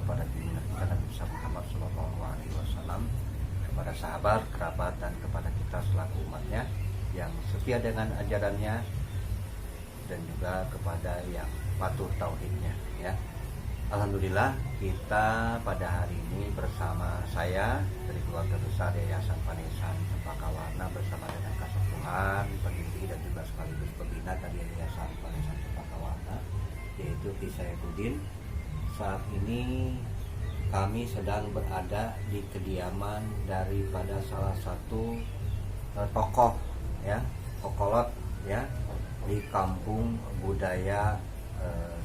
kepada junjungan kita Nabi Muhammad SAW, kepada sahabat, kerabat, dan kepada kita selaku umatnya yang setia dengan ajarannya, dan juga kepada yang patuh tauhidnya ya. Alhamdulillah kita pada hari ini bersama saya dari keluarga besar Yayasan Panesan Cempaka Warna bersama dengan Kasepuhan, pendiri dan juga sekaligus pembina dari Yayasan Panesan Cempaka Warna, yaitu Ki Saifuddin. Saat ini kami sedang berada di kediaman daripada salah satu tokoh ya, tokolot ya, di kampung budaya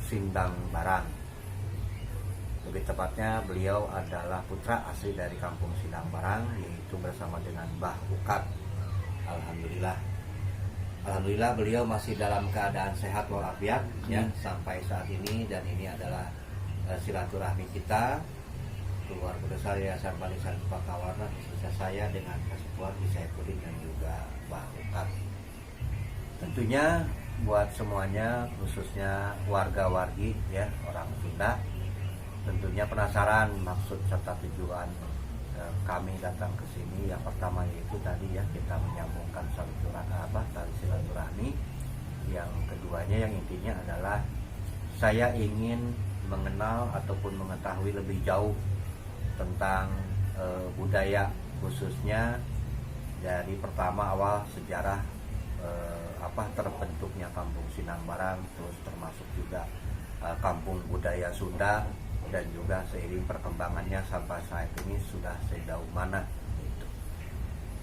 Sindang Barang. Lebih tepatnya beliau adalah putra asli dari kampung Sindang Barang, yaitu bersama dengan Mbah Ukat. Alhamdulillah beliau masih dalam keadaan sehat walafiat ya sampai saat ini, dan ini adalah silaturahmi kita keluarga besar Yayasan Panesan Cempaka Warna, khususnya saya dengan Kasepuhan Ki Saifuddin dan juga Mbah Ukat. Tentunya buat semuanya, khususnya warga-wargi ya, orang Sunda, tentunya penasaran maksud serta tujuan kami datang ke sini. Yang pertama yaitu tadi ya, kita menyambungkan tali silaturahmi. Yang keduanya, yang intinya adalah saya ingin mengenal ataupun mengetahui lebih jauh tentang budaya, khususnya dari pertama awal sejarah terbentuknya kampung Sindang Barang, terus termasuk juga kampung budaya Sunda, dan juga seiring perkembangannya sampai saat ini sudah sejauh mana gitu.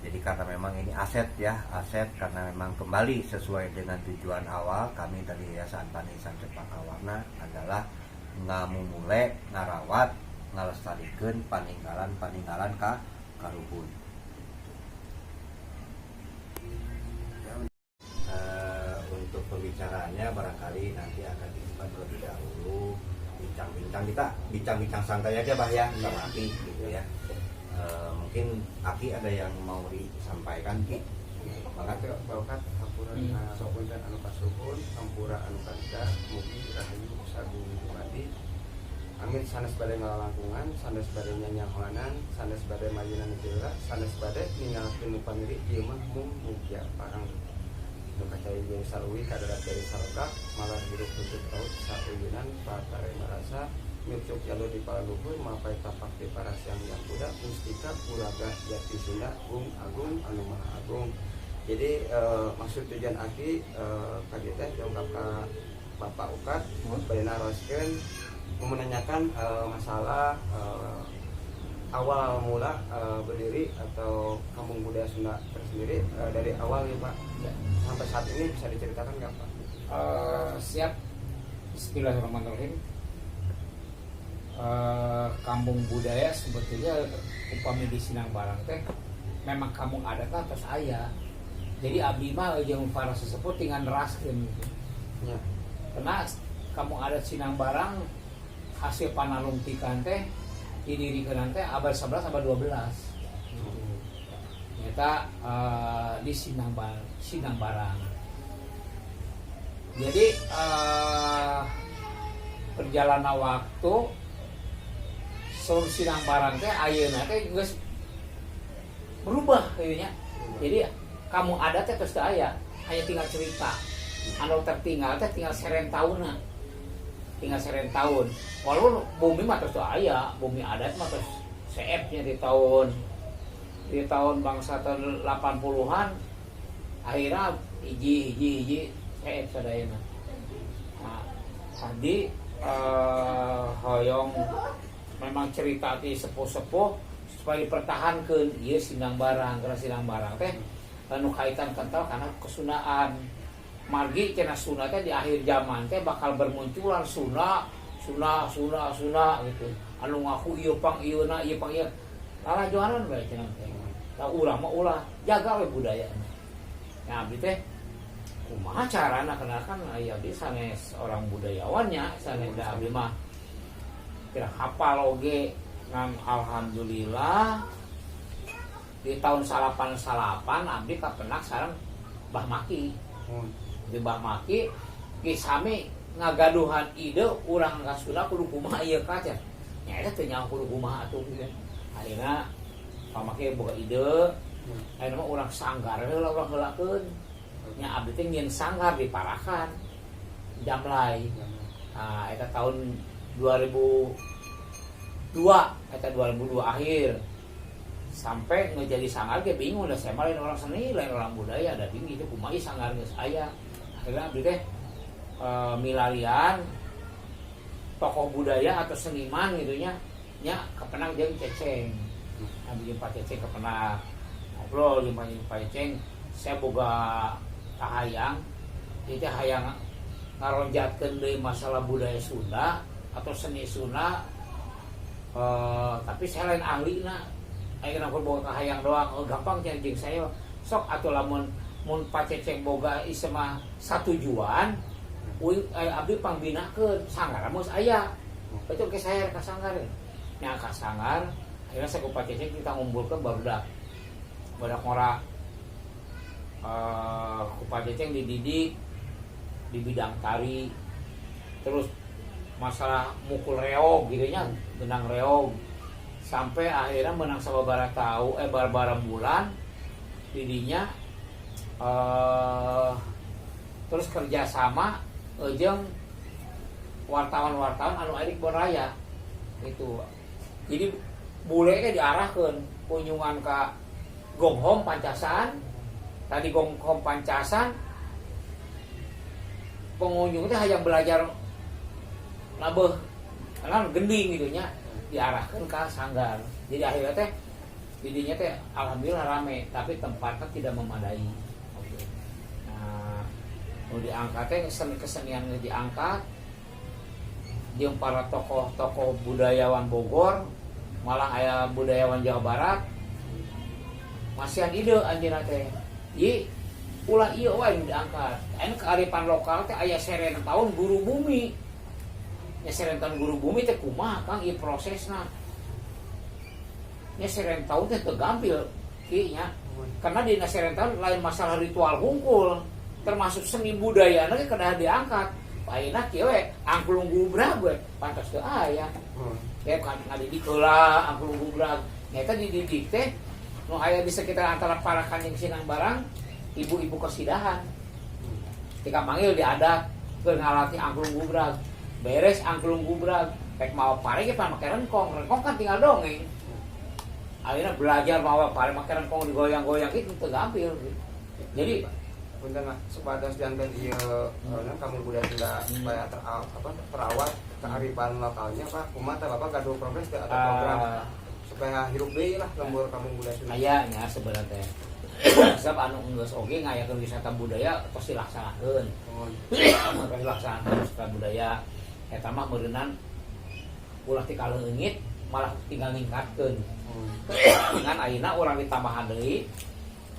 Jadi karena memang ini aset ya, aset karena memang kembali sesuai dengan tujuan awal kami dari Yayasan Panesan Cempaka Warna adalah ngamumule, ngarawat, ngalestarikeun paninggalan karuhun. Untuk pembicaraannya barangkali nanti akan dibuka terlebih dahulu, bincang-bincang santai aja Bah ya sama Aki gitu ya. Mungkin Aki ada yang mau disampaikan Ki? Makasih Bapak Hampura Sopundan anu kasuhun, Hampura anu kadida, mugi rahayu sagung mati. Amin sanes bade ngalalangkungan, sanes bade nyanyahoanan, sanes bade majunan jeula, sanes bade ningalkeun pamiri ieu mah mung mugia parang. Nu kacai jeung sarui kadarat dari sarokak, malah hirup tutup taut sauyunan patare marasa, nyucuk jalur di palaluhur mapai tapak di parasyang yang kuda, mustika ulaga jati Sunda agung anu maha agung. Jadi maksud tujuan Aki kaki teh diungkap ka Bapak Ukat bade naroskeun menanyakan masalah awal mula berdiri atau kampung budaya Sunda tersendiri dari awal ya Pak sampai saat ini bisa diceritakan nggak Pak? Siap. Bismillahirrahmanirrahim. Kampung budaya sebetulnya upami di Sindang Barang teh memang kampung adatnya atas ayah. Jadi abdi mah jeung para sesepuh tinggal neraskeun gitu. Ya. Karena kampung adat Sindang Barang hasil panalungtikan teh didirikan teh abad 11 abad 12. Ternyata di Sindang Barang. Jadi perjalanan waktu seluruh Sindang Barang teh ayeuna teh geus berubah kayaknya. Jadi kamu adat teh terus aya, hanya tinggal cerita. Anu tertinggal teh tinggal serentauna. Tinggal serentaun. Walaupun bumi mah terus aya, bumi adat mah terus seepnya di tahun bangsa tahun 80-an akhirnya hiji seep sadayana. Nah, tadi hoyong memang cerita ti sepuh-sepuh supaya dipertahankan ieu Sindang Barang, karena Sindang Barang teh anu kaitan kental karena kesundaan. Margi cenah Sunda teh di akhir zaman teh bakal bermunculan Sunda gitu. Anu ngaku ieu pang ieuna, ieu pang ieu. Lalah joanan bae cenah teh. Tah urang mah ulah jaga we budaya. Nah, abdi teh kumaha carana kenalkan aya abdi sanes orang budayawannya, sanes da abdi mah kira hafal oge ngan alhamdulillah di tahun 88 abdi kapenak sareng Mbah Maki. Di Mbah Maki ki sami ngagaduhan ide urang ka Sunda kudu kumaha ieu kaca. nya eta teu nyaho kudu kumaha atuh gitu. Akhirna pamake boga ide, akhirna mah urang sanggar heula urang heulakeun. Nya abdi teh nyeun sanggar diparahan Jamlay. Nah, eta tahun 2002, eta 2002 akhir. Sampai ngejadi sanggar ge bingung, da saya mah lain orang seni, lain orang budaya, da bingung itu kumaha sanggar geus aya. Akhirna abdi teh milarian tokoh budaya atau seniman gitu nya kepenang jeung Ceceng. Abdi jeung Pak Ceceng kepenang ngobrol jeung Pak Ceceng, saya boga kahayang itu hayang ngaronjatkeun deui masalah budaya Sunda atau seni Sunda, tapi saya lain ahlina. Ayeuna boga kahayang doang, gampang jeung saya sok atuh lamun mun Pak Ceceng boga ieu mah satujuan abdi pangbinakeun sanggar mah aya. Itu ke saya ka sanggar. Nya ka sanggar, akhirnya saya ku Pak Ceceng kita ngumpulkeun barudak ngora ku Pak Ceceng dididik di bidang tari, terus masalah mukul reog gitu nya, benang reog, sampai akhirnya menang sababaraha bulan didinya, terus kerjasama jeung wartawan-wartawan anu aya di Kebon Raya itu. Jadi bule ge diarahkeun kunjungan ka Gonghom Pancasan. Tadi Gonghom Pancasan pengunjung teh hayang belajar labeuh kan gending gitu nya, diarahkeun ka sanggar. Jadi akhirnya teh didinya teh alhamdulillah rame, tapi tempatnya tidak memadai. Nah, nu diangkat teh kesenian diangkat jeung para tokoh-tokoh budayawan Bogor, malah aya budayawan Jawa Barat. Masihan ide anjeunna teh. Ieu ulah ieu wae diangkat. Aya kearifan lokal teh aya seren tahun guru bumi. Nya seren tahun guru bumi teh kumaha Kang ieu prosesna? Nya seren tahun teh teu gampil kieu nya. Karena dina seren tahun lain masalah ritual hungkul, termasuk seni budayana ge kedah diangkat. Ayeuna kieu we angklung gubrag we pantas teu aya. Ya kan ngadidik heula angklung gubrag. Nyata dididik teh nu aya di sekitar antara Parakan jeung Sinang Barang, ibu-ibu kesidahan. Ketika manggil diadat keur ngalatih angklung gubrag. Beres angklung gubrag, pek mawa pare ge make rengkong. Rengkong kan tinggal dongeng. Akhirnya belajar mawa pare make rengkong digoyang-goyang itu teu gampil. Jadi punten sebatas janten ieu kamu budaya Sunda supaya terawat kearifan lokalnya Pak. Kumaha teh Bapak gaduh progres teh atau program supaya hirup deui lah lembur kamu budaya Sunda. Aya nya sebenarnya teh. Sebab anu geus oge ngayakeun wisata budaya tos dilaksanakeun. Tos dilaksanakeun wisata budaya eta mah meureunnan ulah ti kaleungit malah tinggal ningkatkeun. Dengan ayeuna urang ditambahan deui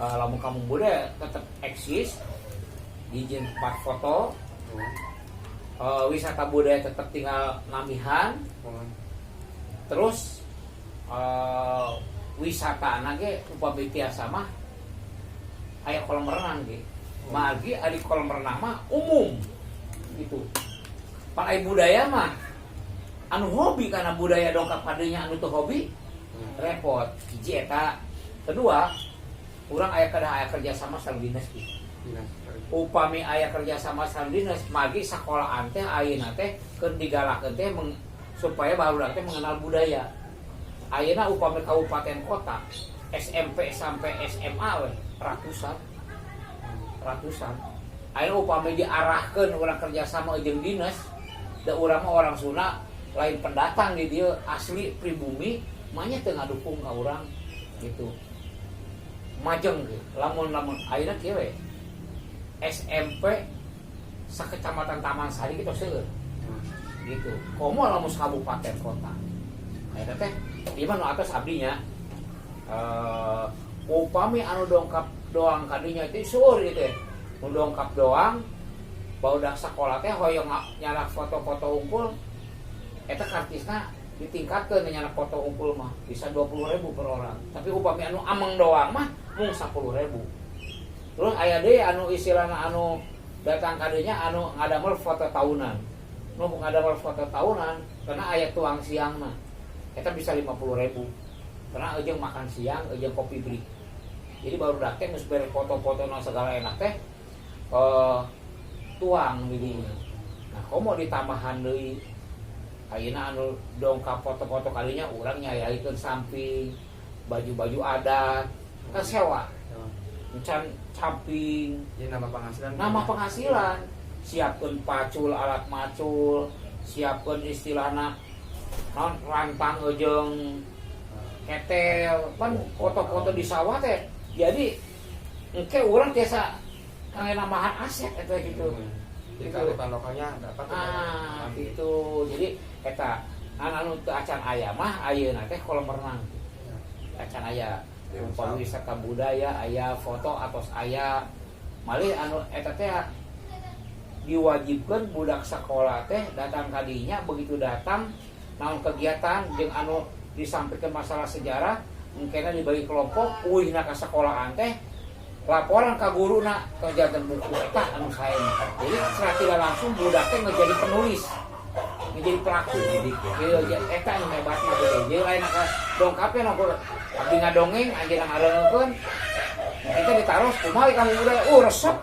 lamun kamu budaya tetap eksis di tempat foto, wisata budaya tetap tinggal namihan, terus wisata nage upami tiasa mah aya kolam renang ge, margi ari kolam renang mah umum gitu. Pan aya budaya mah anu hobi karena budaya dongkap padanya anu teu hobi repot. Hiji eta, kedua urang aya kerja sama sareng dinas gitu. Upami aya kerja sama sareng dinas, magi sakolahan teh ayeuna teh keur digalakeun teh supaya barudak teh mengenal budaya. Ayeuna upami kabupaten kota SMP sampai SMA we ratusan. Ayeuna upami diarahkeun urang kerja sama jeung dinas, da urang mah orang Sunda lain pendatang di dieu asli pribumi, mah nya teu ngadukung ka urang gitu. Majeng gitu. Lamun ayeuna kieu we. SMP sakecamatan Taman Sari kitu seueur. Gitu. Komo lamun kabupaten kota. Eta teh ieu mah nu atos abdinya. Upami anu dongkap doang kadinya teh seueur ieu teh. Nu dongkap doang baudak sakola teh hoyong nyarak foto-foto unggul eta kartisna ditingkatkeun nyana foto unggul mah bisa 20.000 per orang. Tapi upami anu ameng doang mah mung 10.000. Terus aya deui anu istilahna anu datang kadinya anu ngadamel foto tahunan. Nu ngadamel foto tahunan karena aya tuang siangna. kita bisa 50.000 karena ujung makan siang, ujung kopi break. Jadi baru datang geus bere foto-foto nang segala enak teh tuang jadi. Nah, komo ditambahan deui ayeuna anu dongkap foto-foto kalinya urang nyayaikeun samping baju-baju adat kan sewa encan camping Jadi nama penghasilan siapkeun pacul alat macul siapkeun istilahna naon rantang jeung ketel kan foto-foto di sawah teh jadi engke urang tiasa kangge nambahan aset eta gitu. Jadi kearifan lokalnya dapat gitu. Jadi eta anu teu acan aya mah ayeuna teh kolam renang. Acan aya rupa wisata budaya, aya foto atos aya malih anu eta teh diwajibkeun budak sekolah teh datang ka dinya begitu datang naon kegiatan jeung anu disampaikan masalah sejarah mungkin dibagi kelompok uihna ka sekolahan teh laporan ka guruna kegiatan buku eta anu sae. Jadi secara tidak langsung budak teh ngejadi penulis, ngejadi pelaku. Jadi eta anu hebatna gitu. Jadi lain ka dongkapnya nu abdi ngadongeng anjeun ngareungeun kita ditaros kumaha kamu budaya resep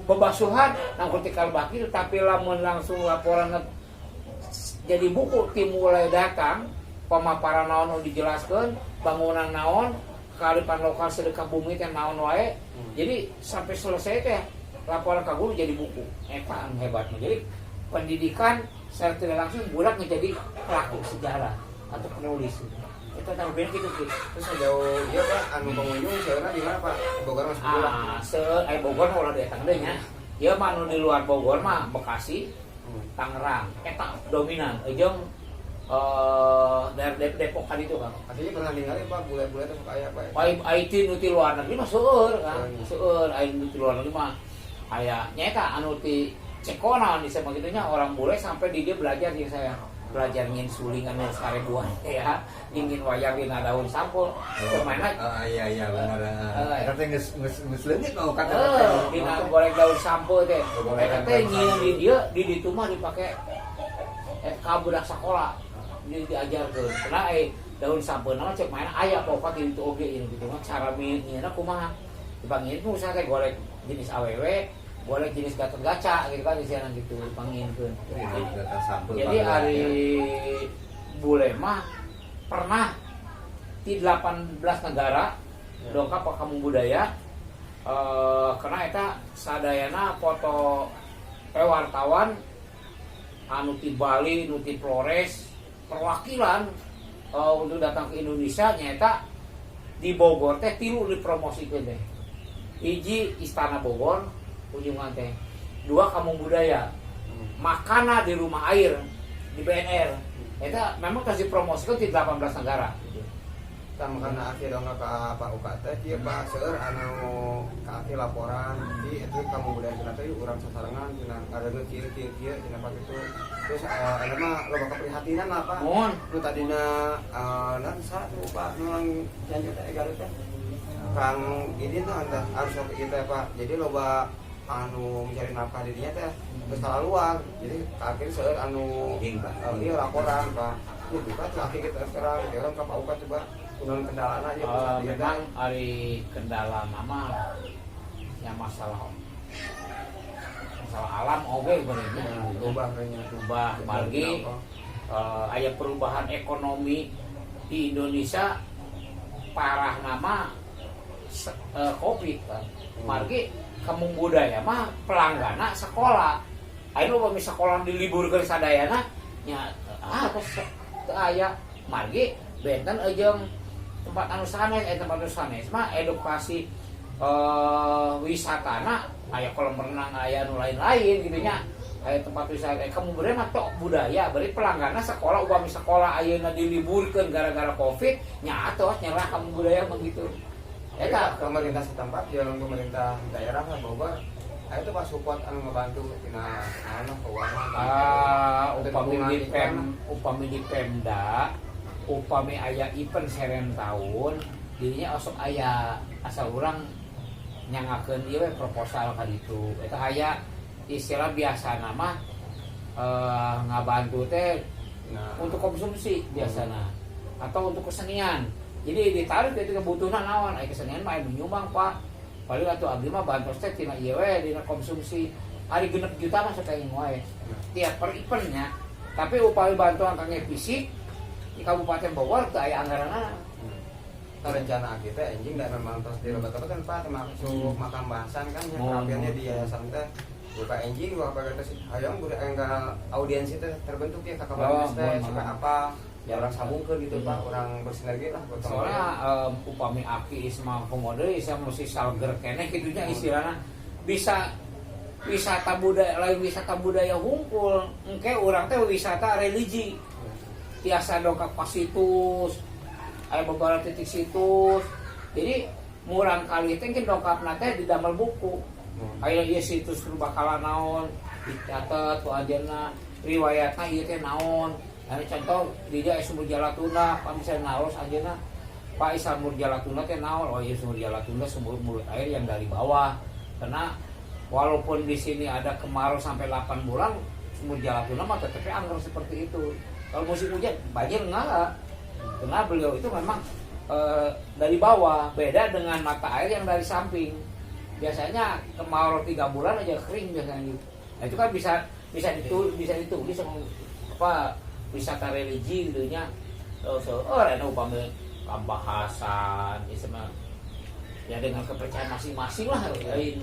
bebasuhan nang kutikal baki tapi lamun langsung laporan jadi buku tim mulai datang pemaparan naon dijelaskeun bangunan naon kearifan lokal sedekah bumi teh naon wae. Jadi sampai selesai teh laporan ka guru jadi buku. Eta anu hebatnya. Jadi pendidikan secara tidak langsung budak menjadi pelaku sejarah atau penulis. Itu tahu bener gitu sih. Terus sejauh dia Pak anu pengunjung seuna di mana Pak? Bogor masuk dulu. Bogor mah ulah datang deui nya. Ieu mah anu di luar Bogor mah Bekasi, Tangerang. Eta dominan. Jeung dari Depok kan itu kan. Artinya pernah ningali Pak bule-bule itu kayak apa ya? IT nu ti luar negeri mah seueur kan. Seueur aya nu ti luar negeri mah aya nyaeta anu ti Cekona di sama gitunya orang bule sampai di dia belajar yang saya belajar ngin sulingan nu sarebuan ya, dingin wayang dina daun sampul. Kemana? Iya benar. Eta teh geus leungit mau kata dina goreng daun sampul teh. Eta teh nyieun di dieu di ditu mah dipake ka budak sakola. Diajarkeun. Karena daun sampeuna cek main aya pokok di itu oge ini gitu mah cara minyeuna kumaha. Dipangieun ku usaha teh goreng jenis awewe, goreng jenis gatot-gaca gitu kan isiana gitu dipangieun. Jadi hari bule mah pernah di 18 negara dongkap ka kampung budaya karena eta sadayana foto wartawan anu ti Bali, anu ti Flores perwakilan untuk datang ke Indonesia nyata di Bogor teh tilu dipromosikeun teh. Hiji Istana Bogor kunjungan teh. Dua kampung budaya. Makana di rumah air di BNR. Eta memang kasih promosikeun di 18 negara. Tama kana akhir dong ka Pak UKT kieu Pak seueur anu ka akhir laporan di itu kampung budaya cenah teh urang sasarengan cenah ngareungeun kieu cenah Pak itu. Terus ada mah loba keprihatinan lah Pak. Mohon Nu tadina nan satu Pak nu janji teh Garut teh. Kang ini tuh harus kita Pak. Jadi loba anu mencari nafkah dirinya teh geus kalaluar. Jadi akhir seueur anu ieu laporan Pak. Itu Pak akhir kita sekarang dia orang ka Pak UKT coba turun kendala aja. Memang hari kendala nama yang masalah alam oge benernya berubah margi aya perubahan ekonomi di Indonesia parah nama Covid kan margi kampung budaya mah pelanggana sekolah ayo bami sekolah diliburkeun sadayana nya teu aya margi benten jeung tempat anu sanes mah edukasi wisatana aya kolam renang aya nu lain-lain gitu nya aya tempat wisata kamu budaya mah tok budaya bari pelanggana sekolah upami sekolah ayeuna diliburkeun gara-gara Covid nya atuh nyerah kamu budaya begitu eta pemerintah setempat jeung pemerintah daerah lah Bogor itu Pak support anu ngebantu tina anu keuangan upami di Pemda upami aya event serem tahun dirinya osok aya asal urang nyangakeun ieu proposal ka ditu eta aya istilah biasa nama ngabantu teh Nah. untuk konsumsi biasanya atau untuk kesenian. Jadi ditarik itu kebutuhan naon, kesenian mah menyumbang Pak. Paling atuh abdi mah bantos teh tina ieu we dina konsumsi. Hari 6 juta mah saking wae. Tiap per eventnya. Tapi upaya bantuan kangge fisik di Kabupaten Bogor teu aya anggaranna. Rencana kita anjing dan memang terus dirobat-robat kan Pak termasuk makam bahasan kan yang terakhirnya di yayasan teh buka anjing gua apa kata sih hayang udah enggak audiens itu terbentuk ya kakak bagus teh suka apa ya orang sambungkeun gitu Pak orang bersinergi lah soalnya upami aki isma komodo isa mesti salger keneh kidunya istilahna bisa wisata budaya lain wisata budaya hungkul engke urang teh wisata religi tiasa dongkap ka situs aya beberapa titik situs jadi murang kali teh dongkapna teh didamel buku aya ieu situs bakal naon dicatet ku ajenna riwayatna ieu teh naon anu contoh di dia Sumur Jalatuna pamisan naros ajenna Pak Sumur Jalatuna teh naon oh ieu Sumur Jalatuna sumur mulut air yang dari bawah karena walaupun di sini ada kemarau sampai 8 bulan Sumur Jalatuna mah tetep angker seperti itu kalau musim hujan banjir enggak karena beliau itu memang dari bawah beda dengan mata air yang dari samping biasanya kemarau 3 bulan aja kering biasanya gitu. Nah itu kan bisa ditulis apa wisata religi gitunya ada upama pembahasan isma ya dengan kepercayaan masing-masing lah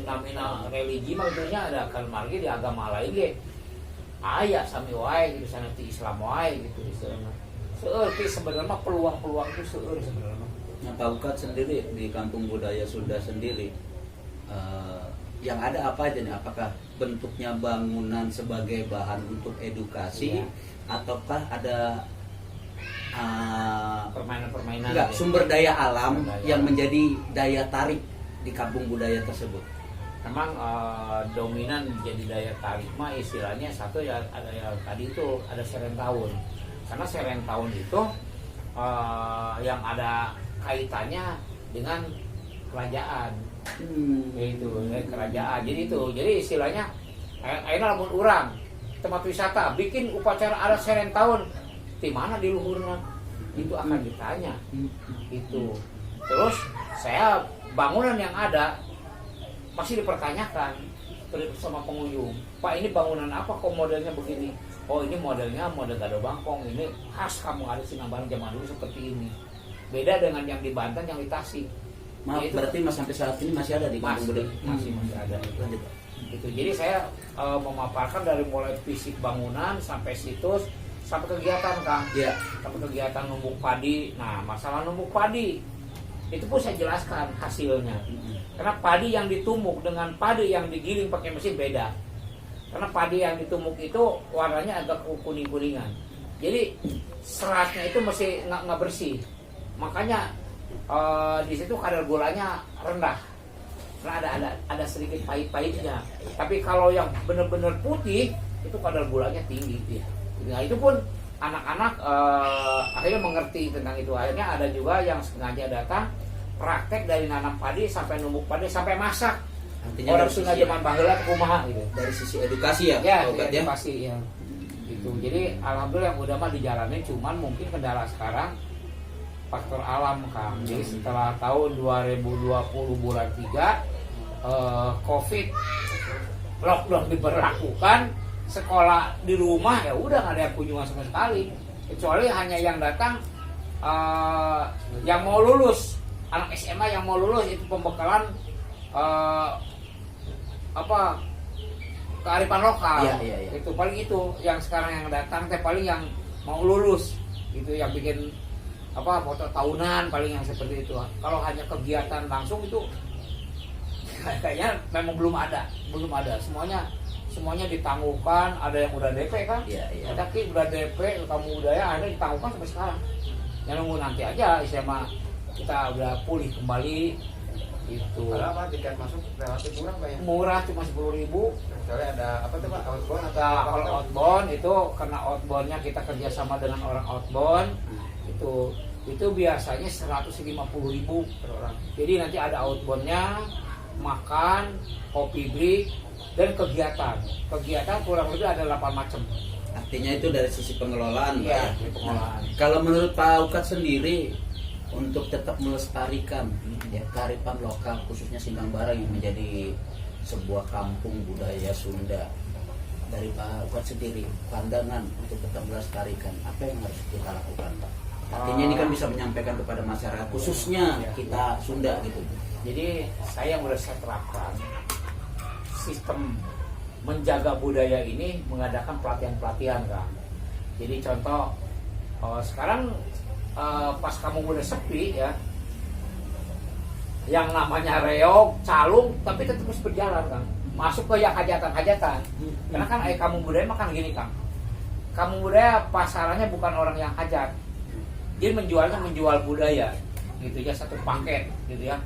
namina religi mah gitunya ada kan margi di agama lain ge aya sami wae gitu sana ti Islam wae gitu istilahnya seueur sebenarnya peluang-peluang itu seueur sebenarnya. Nah, Pak Ukat sendiri di Kampung Budaya Sunda sendiri yang ada apa aja nih? Apakah bentuknya bangunan sebagai bahan untuk edukasi, ataukah ada permainan-permainan? Enggak, sumber daya alam yang menjadi daya tarik di kampung budaya tersebut? Memang dominan jadi daya tarik mah istilahnya satu ya ada yang tadi itu ada serentahun. Karena serentahun itu yang ada kaitannya dengan kerajaan. Itu kerajaan. Jadi istilahnya ayeuna lamun urang tempat wisata bikin upacara adat serentahun di mana di luhurna itu akan ditanya. Itu. Terus saya bangunan yang ada pasti dipertanyakan sama pengunjung. Pak ini bangunan apa kok modelnya begini? Oh ini modelnya model Gado Bangkong. Ini khas kamu ada Sinambarang zaman dulu seperti ini. Beda dengan yang di Banten yang di Tasik. Maaf, ya, berarti mas sampai saat ini masih ada di kampung budaya? Masih ada. Lanjut. Gitu. Jadi saya memaparkan dari mulai fisik bangunan sampai situs sampai kegiatan Kang. Ya. Sampai kegiatan numbuk padi. Nah masalah numbuk padi itu pun saya jelaskan hasilnya. Karena padi yang ditumbuk dengan padi yang digiling pakai mesin beda. Karena padi yang ditumbuk itu warnanya agak kuning-kuningan. Jadi seratnya itu masih nggak bersih. Makanya di situ kadar gulanya rendah. Karena ada sedikit pahit-pahitnya. Tapi kalau yang benar-benar putih itu kadar gulanya tinggi. Nah itu pun anak-anak akhirnya mengerti tentang itu. Akhirnya ada juga yang sengaja datang praktek dari nanam padi sampai numbuk padi sampai masak. Artinya orang Sunda zaman baheula kumaha gitu. Dari sisi edukasi ya, edukasi ya. Gitu. Jadi alhamdulillah yang udah mah dijalanin, cuman mungkin kendala sekarang faktor alam Kang. Jadi setelah tahun 2020 bulan 3 Covid lockdown diberlakukan, sekolah di rumah ya udah nggak ada yang kunjungan sama sekali. Kecuali hanya yang datang yang mau lulus, anak SMA yang mau lulus itu pembekalan kearifan lokal. Ya. Itu paling itu yang sekarang yang datang teh paling yang mau lulus itu yang bikin foto tahunan paling yang seperti itu. Kalau hanya kegiatan langsung itu kayaknya memang belum ada semuanya ditangguhkan. Ada yang udah DP kan tapi udah DP kamu budaya ada ditangguhkan sampai sekarang yang nunggu nanti aja SMA kita udah pulih kembali itu. Kalau apa tiket masuk relatif murah Pak ya? Murah cuma 10.000. Kecuali ada apa tuh Pak outbound atau kalau outbound itu karena outboundnya kita kerjasama dengan orang outbound itu biasanya 150.000 per orang. Jadi nanti ada outboundnya, makan, kopi break dan kegiatan kurang lebih ada 8 macam. Artinya itu dari sisi pengelolaan, Pak, Iya, ya. di pengelolaan. Kalau menurut Pak Ukat sendiri untuk tetap melestarikan ya kearifan lokal khususnya Sindang Barang yang menjadi sebuah kampung budaya Sunda, dari Pak Ukat sendiri pandangan untuk tetap melestarikan apa yang harus kita lakukan, Pak? Artinya ini kan bisa menyampaikan kepada masyarakat khususnya kita Sunda gitu. Jadi saya yang sudah saya terapkan sistem menjaga budaya ini mengadakan pelatihan-pelatihan, Kang. Jadi contoh sekarang pas kamu udah sepi ya, yang namanya reog, calung, tapi tetap harus berjalan, Kang. Masuk ke yang hajatan-hajatan. Karena kan kamu budaya makan gini, Kang. Kamu budaya pasarannya bukan orang yang hajat. Dia menjual budaya, gitu ya, satu paket, gitu ya.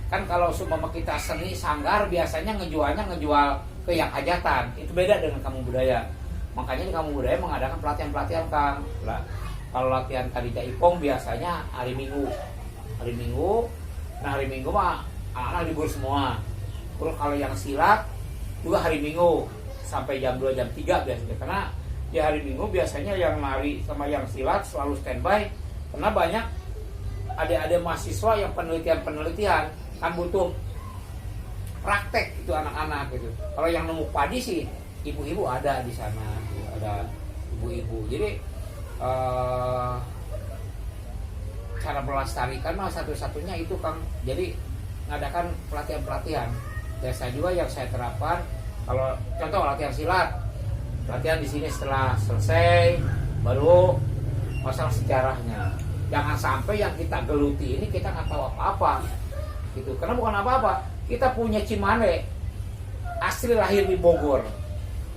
Kan kalau seumpama kita seni sanggar biasanya ngejual ke yang hajatan, itu beda dengan kamu budaya. Makanya di kamu budaya mengadakan pelatihan-pelatihan, Kang. Kalau latihan tari jaipong biasanya hari Minggu. Nah hari Minggu mah anak-anak libur semua. Terus kalau yang silat juga hari Minggu sampai jam 2 jam 3 biasanya. Karena di hari Minggu biasanya yang nari sama yang silat selalu standby. Karena banyak adik-adik mahasiswa yang penelitian kan butuh praktek itu anak-anak gitu. Kalau yang nemu padi sih ibu-ibu ada di sana, ada ibu-ibu. Jadi cara melestarikan mah satu-satunya itu, Kang. Jadi ngadakan pelatihan-pelatihan. Biasa juga yang saya terapkan, kalau contoh latihan silat, latihan di sini setelah selesai baru masalah sejarahnya. Jangan sampai yang kita geluti ini kita nggak tahu apa-apa gitu. Karena bukan apa-apa, kita punya Cimande asli lahir di Bogor.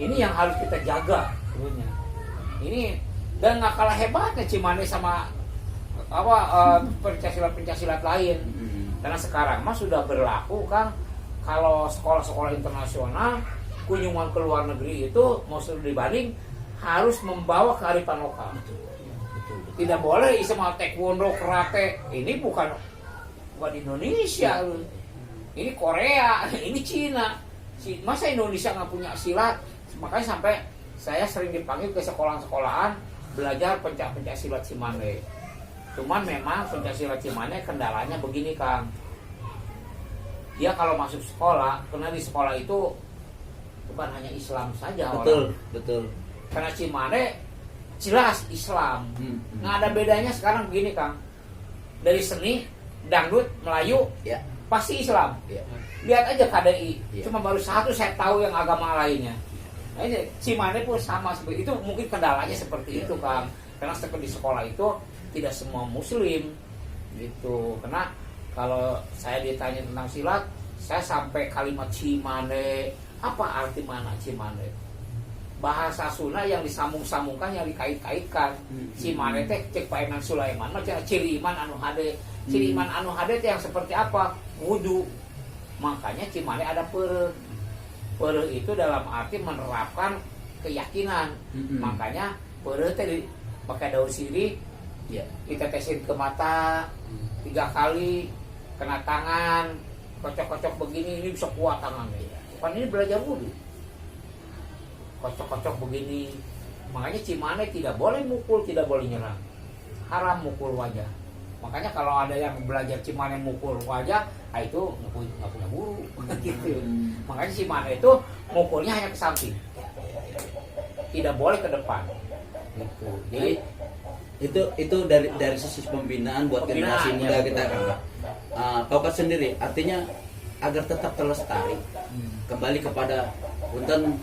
Ini yang harus kita jaga sebenarnya. Ini dan nggak kalah hebatnya Cimande sama pencasilat lain. Karena sekarang mah sudah berlaku, Kang, kalau sekolah-sekolah internasional kunjungan ke luar negeri itu mau dibanding harus membawa kearifan lokal. Tidak boleh sama taekwondo, karate. Ini bukan Indonesia. Ini Korea, ini Cina. Masa Indonesia nggak punya silat? Makanya sampai saya sering dipanggil ke sekolah-sekolahan belajar pencak-pencak silat Cimande. Cuman memang pencak silat Cimande kendalanya begini, Kang. Dia kalau masuk sekolah, karena di sekolah itu bukan hanya Islam saja. Betul. Karena Cimande jelas Islam. Nggak ada bedanya sekarang begini, Kang. Dari seni, dangdut, Melayu, Ya. pasti Islam. Ya. Lihat aja KDI. Ya. Cuma baru satu saya tahu yang agama lainnya. Nah, ini Cimande pun sama seperti itu. Mungkin kendalanya seperti itu, Kang. Karena di sekolah itu tidak semua Muslim, gitu. Karena kalau saya ditanya tentang silat, saya sampai kalimat Cimande. Apa arti mana Cimande? Bahasa Sunda yang disambung-sambungkan, yang dikait-kaitkan. Cimande teh cek Pak Eman Sulaiman macam ciri iman anu hade. Ciri iman anu hade teh yang seperti apa? Wudu. Makanya Cimande ada peureuh. Peureuh itu dalam arti menerapkan keyakinan. Makanya peureuh teh pakai daun sirih, Ya. ditetesin ke mata 3 kali, kena tangan, kocok-kocok begini, ini bisa kuat tangannya. Kan ini belajar wudu. Kocok-kocok begini. Makanya Cimande tidak boleh mukul, tidak boleh nyerang. Haram mukul wajah. Makanya kalau ada yang belajar Cimande mukul wajah, itu nggak punya guru. Gitu. Makanya Cimande itu mukulnya hanya ke samping. Tidak boleh ke depan. Gitu. Jadi itu dari sisi pembinaan buat generasi muda kita, kan, Pak. Kau sendiri artinya agar tetap terlestari kembali kepada punten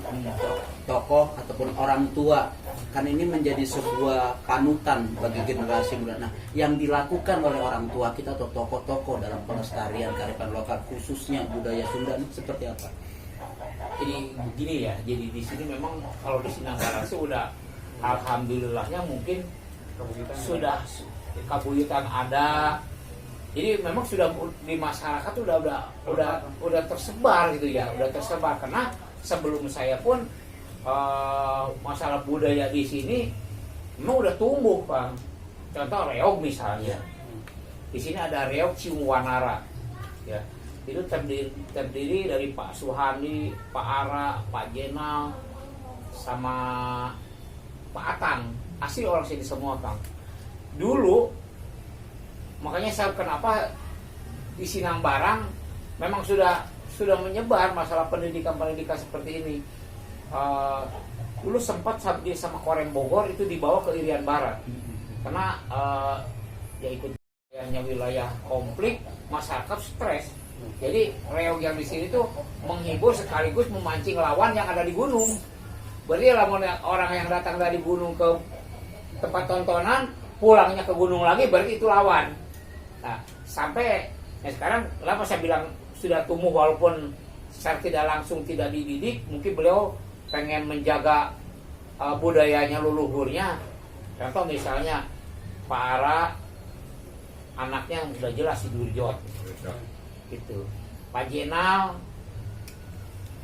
tokoh ataupun orang tua, kan ini menjadi sebuah panutan bagi generasi muda. Nah, yang dilakukan oleh orang tua kita atau tokoh-tokoh dalam pelestarian kearifan lokal khususnya budaya Sunda ini seperti apa? jadi begini ya. Jadi di sini memang kalau di Sindang Barang sih udah alhamdulillahnya mungkin sudah kabuyutan ada. Jadi memang sudah di masyarakat udah tersebar gitu ya, udah tersebar. Karena sebelum saya pun masalah budaya di sini memang udah tumbuh, Pak. Contoh reog misalnya. Di sini ada reog Ciwanara. Ya. Itu terdiri dari Pak Suhandi, Pak Ara, Pak Jenal sama Pak Atang, asli orang sini semua Kang. Dulu makanya saya kenapa di Sinambarang memang sudah menyebar masalah pendidikan seperti ini. Dulu sempat sampai sama Korem Bogor itu dibawa ke Irian Barat karena ya ikut wilayah konflik, masyarakat stres. Jadi reog yang di sini tuh menghibur sekaligus memancing lawan yang ada di gunung. Berarti orang yang datang dari gunung ke tempat tontonan, pulangnya ke gunung lagi, berarti itu lawan. Nah, sampai sekarang kenapa saya bilang sudah tumbuh walaupun secara tidak langsung tidak dididik, mungkin beliau pengen menjaga budayanya leluhurnya. Contoh misalnya Pak Ara anaknya sudah jelas si Durjot gitu. Pak Jenal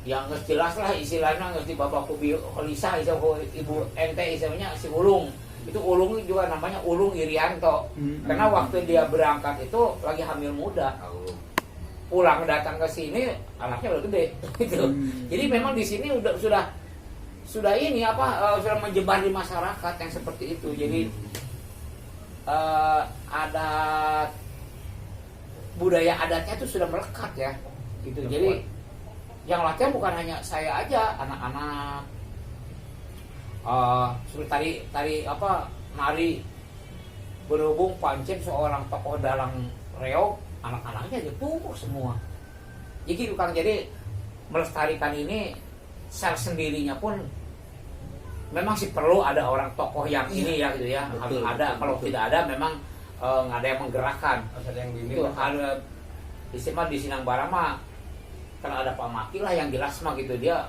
yang nggak jelas lah istilahnya, nggak di bapak kubi Holisa ibu ente istilahnya si Ulung. Itu Ulung juga namanya Ulung Irianto karena waktu dia berangkat itu lagi hamil muda, pulang datang ke sini anaknya udah gede gitu. Jadi memang di sini sudah ini sudah menyebar di masyarakat yang seperti itu. Jadi adat budaya adatnya itu sudah melekat ya gitu. Jadi yang latihan bukan hanya saya aja, anak-anak seperti tadi nari, berhubung Pancen seorang tokoh dalang reog, anak-anaknya aja tumbuh semua. Jadi Kang, jadi melestarikan ini secara sendirinya pun memang sih perlu ada orang tokoh yang ini ya gitu ya, harus ada. Kalau tidak ada memang nggak ada yang menggerakkan. Ada yang gini Itu ada istimewa di Sinambarang mah kan ada Pak Maki lah yang jelas mah gitu, dia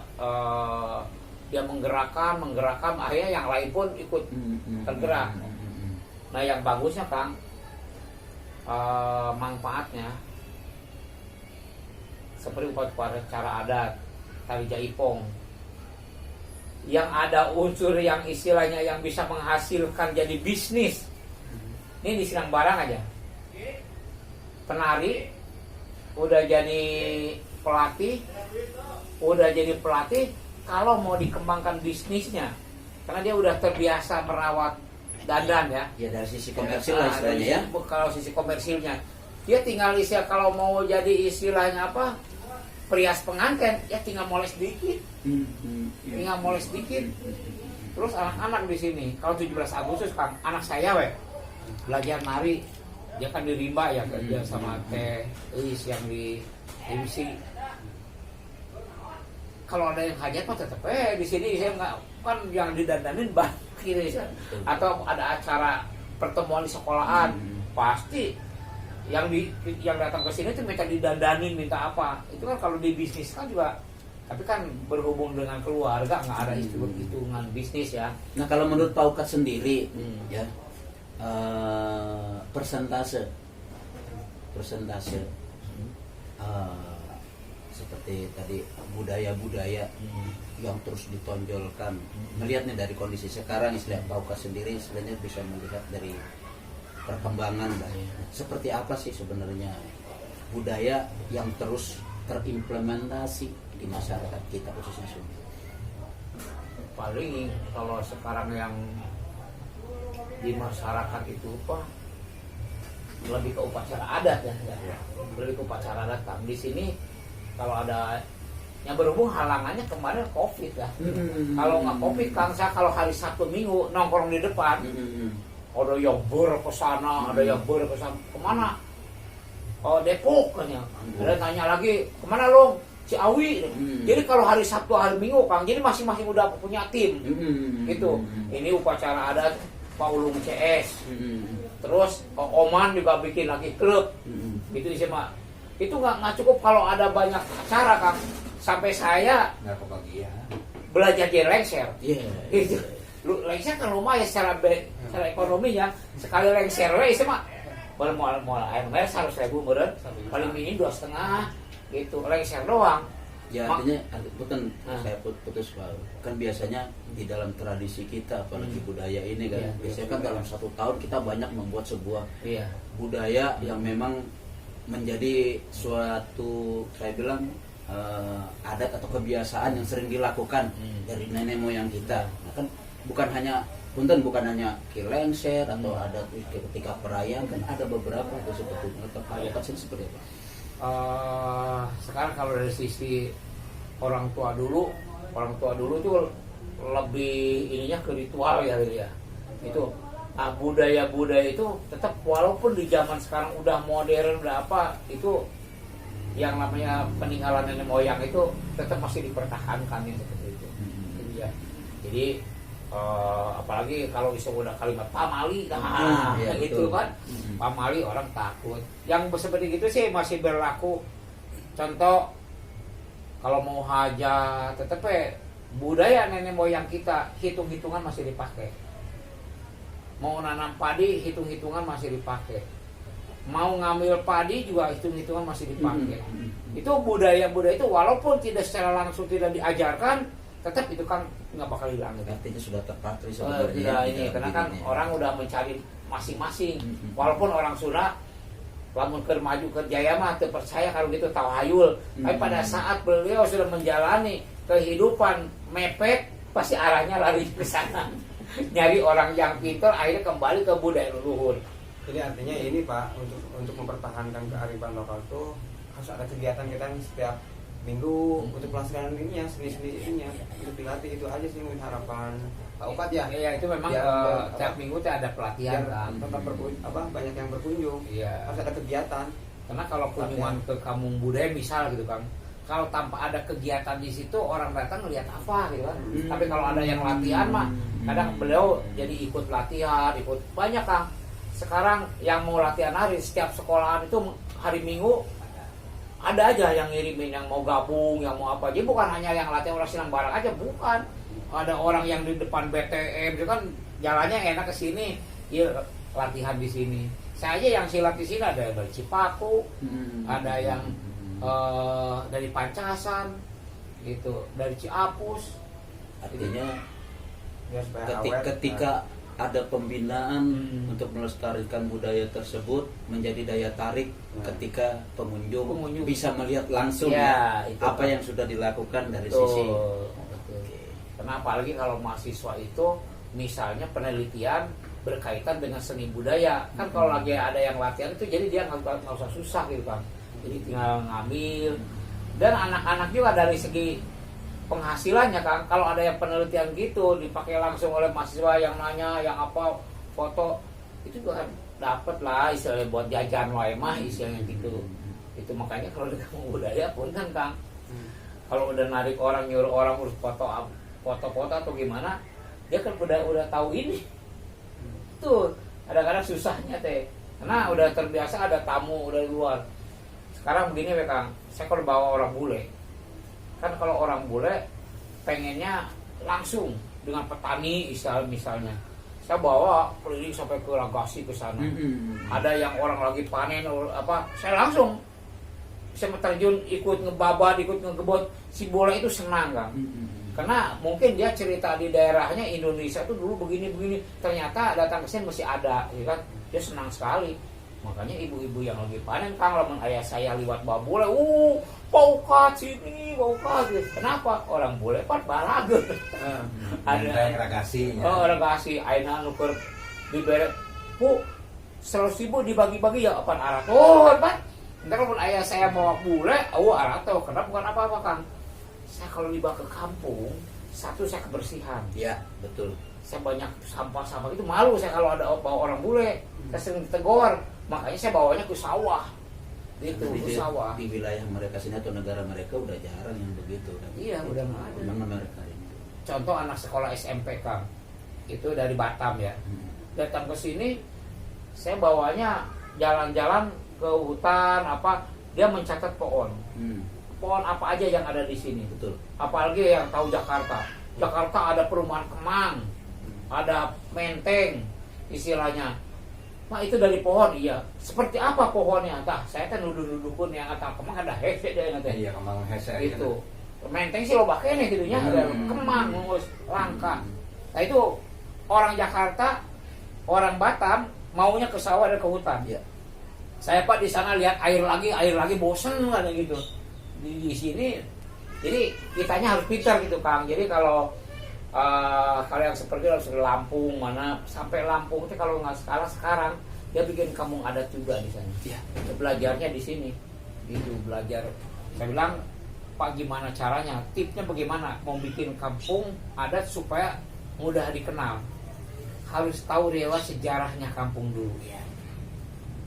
menggerakkan akhirnya yang lain pun ikut tergerak. Nah yang bagusnya Kang, manfaatnya seperti upacara adat tari jaipong yang ada unsur yang istilahnya yang bisa menghasilkan jadi bisnis. Ini di Sinambarang aja penari udah jadi pelatih, kalau mau dikembangkan bisnisnya karena dia udah terbiasa merawat dandan ya dari sisi komersil lah istilahnya ya. Kalau sisi komersilnya dia tinggal kalau mau jadi istilahnya perias pengantin ya tinggal moles dikit. Terus anak-anak di sini kalau 17 Agustus Kang, anak saya belajar nari, dia kan di Rimba ya kerja sama Teh Eis yang di MC. Kalau ada yang hajat mah tetap di sini saya nggak, kan yang didandanin banyak gitu ya. Atau ada acara pertemuan di sekolahan, pasti yang datang ke sini tuh minta didandanin, minta apa. Itu kan kalau di bisnis kan juga, tapi kan berhubung dengan keluarga nggak ada hitungan bisnis ya. Nah kalau menurut Pak Ukat sendiri ya, persentase seperti tadi budaya-budaya yang terus ditonjolkan, melihatnya dari kondisi sekarang, istilah Pak Ukat sendiri sebenarnya bisa melihat dari perkembangan seperti apa sih sebenarnya budaya yang terus terimplementasi di masyarakat kita khususnya Sunda. Paling kalau sekarang yang di masyarakat itu lebih ke upacara adat ya. Lebih ke upacara adat Kang. Di sini kalau ada yang berhubung halangannya kemarin Covid ya. Kalau nggak Covid Kang, saya kalau hari Sabtu Minggu nongkrong di depan, ada yang ke sana, ada yang ke sana, kemana? Oh Depok kan ya. Ada tanya lagi kemana lo? Ciawi. Jadi kalau hari Sabtu hari Minggu Kang, jadi masing-masing udah punya tim gitu. Ini upacara adat Paulung CS. Terus Oman juga bikin lagi klub. Gitu sih Mak. Itu nggak cukup kalau ada banyak acara Kang. Sampai saya nggak kebagian belajar di lengser. Gitu. Lengser kan lumayan secara ekonomi ya. Sekali lengser itu Mak. Mual air mer 100.000 meureun. Paling minim 2,5 gitu. Lengser doang. Ya artinya bukan saya putus Pak. Kan biasanya di dalam tradisi kita apalagi budaya ini kan biasanya kan dalam 1 tahun kita banyak membuat sebuah budaya yang memang menjadi suatu saya bilang adat atau kebiasaan yang sering dilakukan dari nenek moyang kita. Nah kan bukan hanya punten, bukan hanya kilengser atau ada ketika perayaan, kan ada beberapa tuh sebetulnya. Atau Pak seperti apa? Sekarang kalau dari sisi orang tua dulu tuh lebih ininya ke ritual ya gitu ya. Itu nah, budaya itu tetap walaupun di zaman sekarang udah modern udah apa, itu yang namanya peninggalan nenek moyang itu tetap masih dipertahankan ya seperti itu. Gitu ya. Jadi apalagi kalau bisa udah kalimat pamali, nah ya, gitu kan. Pamali orang takut. Yang seperti gitu sih masih berlaku. Contoh kalau mau hajat, tetap budaya nenek moyang kita hitung-hitungan masih dipakai. Mau nanam padi hitung-hitungan masih dipakai. Mau ngambil padi juga hitung-hitungan masih dipakai. Itu budaya itu walaupun tidak secara langsung tidak diajarkan, tetap itu kan nggak bakal hilang. Artinya sudah terpatri sebenarnya. Ini karena kan orang udah mencari masing-masing. Walaupun orang Sunda lamun ke maju ke Jaya mah percaya kalau gitu tawayul. Tapi pada saat beliau sudah menjalani kehidupan mepet, pasti arahnya lari ke sana. Nyari orang yang pintar, akhirnya kembali ke budaya leluhur. Jadi artinya ini Pak, untuk mempertahankan kearifan lokal tuh harus ada kegiatan kita nih setiap minggu untuk pelaksanaan ininya, seni-seni ininya, untuk dilatih. Itu aja sih mungkin harapan Pak Upat ya. Iya, itu memang tiap minggu tuh ada pelatihan kan. Tetap banyak yang berkunjung. Iya. Harus ada kegiatan. Karena kalau kunjungan ke kampung budaya misal gitu kan, kalau tanpa ada kegiatan di situ orang datang ngelihat apa gitu kan. Tapi kalau ada yang latihan mah, kadang beliau jadi ikut latihan, ikut banyak kan. Sekarang yang mau latihan hari setiap sekolahan itu hari Minggu ada aja yang ngirimin, yang mau gabung, yang mau apa. Jadi bukan hanya yang latihan orang Sinang Barang aja, bukan. Ada orang yang di depan BTM itu kan jalannya enak ke sini, ya latihan di sini. Saya aja yang silat di sini ada dari Cipaku, ada yang dari Pancasan, gitu, dari Ciapus. Artinya Ya, ketika ada pembinaan untuk melestarikan budaya tersebut menjadi daya tarik ketika pengunjung bisa melihat langsung ya, apa yang sudah dilakukan dari sisi. Kenapa apalagi kalau mahasiswa itu misalnya penelitian berkaitan dengan seni budaya kan, kalau lagi ada yang latihan itu jadi dia nggak usah susah gitu kan, jadi tinggal ngambil. Dan anak-anak juga dari segi penghasilannya kan, kalau ada yang penelitian gitu dipakai langsung oleh mahasiswa yang nanya, yang apa foto, itu juga dapat lah istilahnya buat jajan wae mah istilahnya gitu. Itu makanya kalau di kampung budaya pun kan Kang, kalau udah narik orang, nyuruh orang urus foto atau gimana, dia kan udah tahu ini. Tuh kadang-kadang susahnya teh, karena udah terbiasa ada tamu dari luar. Sekarang begini ya Kang, saya kalau bawa orang bule, kan kalau orang bule pengennya langsung dengan petani misalnya, saya bawa keliling sampai ke Lagasi ke sana. Ada yang orang lagi panen apa, saya langsung saya terjun, ikut ngebabat, ikut ngegebot. Si bule itu senang Kang. Karena mungkin dia cerita di daerahnya Indonesia tuh dulu begini-begini, ternyata datang ke sini masih ada, ya kan? Dia senang sekali. Makanya ibu-ibu yang lagi panen Kang, lamun ayah saya liwat bawa bule, paukat sini, paukat. Kenapa? Orang bule kan balaga. Ada ragasi. Ragasi, aina nuker dibere. Bu, 100.000 dibagi-bagi ya apaan arat? Apa? Entar kalau ayah saya bawa bule, arat tuh. Karena bukan apa-apa Kang. Saya kalau dibawa ke kampung, satu saya kebersihan. Ya, betul. Saya banyak sampah-sampah itu malu saya kalau ada bawa orang bule. Saya sering ditegur. Makanya saya bawanya ke sawah. Gitu, ke sawah. Di wilayah mereka sini atau negara mereka udah jarang yang begitu. Iya, udah nggak ada. Memang mereka ini. Contoh anak sekolah SMP Kang, itu dari Batam ya. Datang ke sini, saya bawanya jalan-jalan ke hutan apa, dia mencatat pohon. Pohon apa aja yang ada di sini. Betul. Apalagi yang tahu Jakarta. Jakarta ada perumahan Kemang, ada Menteng, istilahnya. Nah itu dari pohon, iya. Seperti apa pohonnya? Entah, saya kan nuduh-nuduhun yang kata Kemang ada hese deh nanti. Iya, Kemang hese. Itu. Menteng sih lo bakene gitunya, ada Kemang, langka. Nah itu orang Jakarta, orang Batam maunya ke sawah dan ke hutan. Ya. Saya Pak di sana lihat air lagi bosen kan gitu. Di sini, jadi kitanya harus pintar gitu Kang. Jadi kalau Kalau yang seperti harus ke Lampung mana sampai Lampung itu kalau nggak salah sekarang dia bikin kampung adat juga di sana. Ya. Belajarnya di sini, itu belajar. Saya bilang Pak gimana caranya, tipsnya bagaimana mau bikin kampung adat supaya mudah dikenal. Harus tahu riwayat sejarahnya kampung dulu. Ya.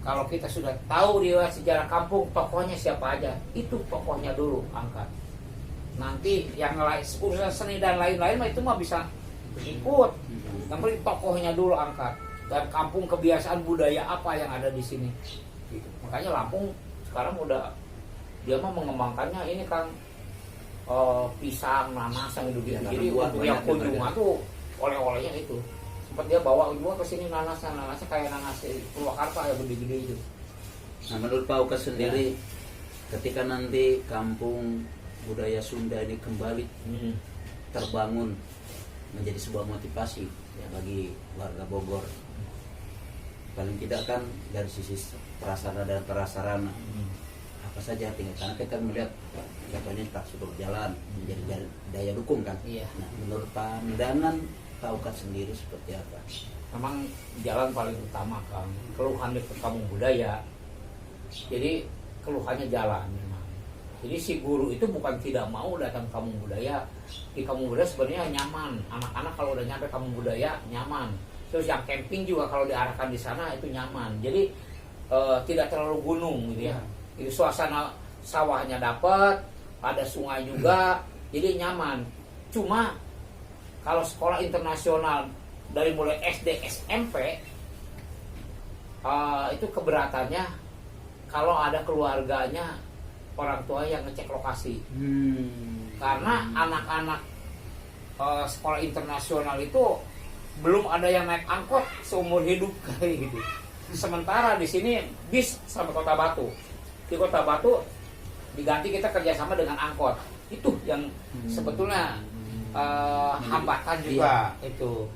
Kalau kita sudah tahu riwayat sejarah kampung, tokohnya siapa aja, itu tokohnya dulu angkat. Nanti yang lain urusan seni dan lain-lain itu mah bisa ikut. Yang penting tokohnya dulu angkat. Dan kampung kebiasaan budaya apa yang ada di sini. Gitu. Makanya Lampung sekarang udah dia mah mengembangkannya ini Kang pisang, nanas yang gitu. Jadi untuk yang kunjungan tuh oleh-olehnya itu. Sempat dia bawa juga ke sini nanasnya kayak nanas Purwakarta ya gede-gede itu. Nah, menurut Pak Uka sendiri, ketika nanti kampung budaya Sunda ini kembali terbangun menjadi sebuah motivasi ya bagi warga Bogor, paling tidak kan dari sisi prasarana dan prasarana apa saja tinggal karena kita melihat contohnya infrastruktur jalan menjadi daya dukung kan. Iya. Nah, menurut pandangan Pak Uka sendiri seperti apa? Memang jalan paling utama Kang. Keluhan di kampung budaya. Jadi keluhannya jalan memang. Jadi si guru itu bukan tidak mau datang ke kampung budaya. Di kampung budaya sebenarnya nyaman. Anak-anak kalau udah nyampe kampung budaya nyaman. Terus yang camping juga kalau diarahkan di sana itu nyaman. Jadi tidak terlalu gunung gitu ya. Itu suasana sawahnya dapat, ada sungai juga, jadi nyaman. Cuma kalau sekolah internasional dari mulai SD SMP itu keberatannya kalau ada keluarganya orang tua yang ngecek lokasi. Karena anak-anak sekolah internasional itu belum ada yang naik angkot seumur hidup kayak gitu. Sementara di sini bis sampai Kota Batu. Di Kota Batu diganti kita kerjasama dengan angkot. Itu yang sebetulnya hambatan juga itu.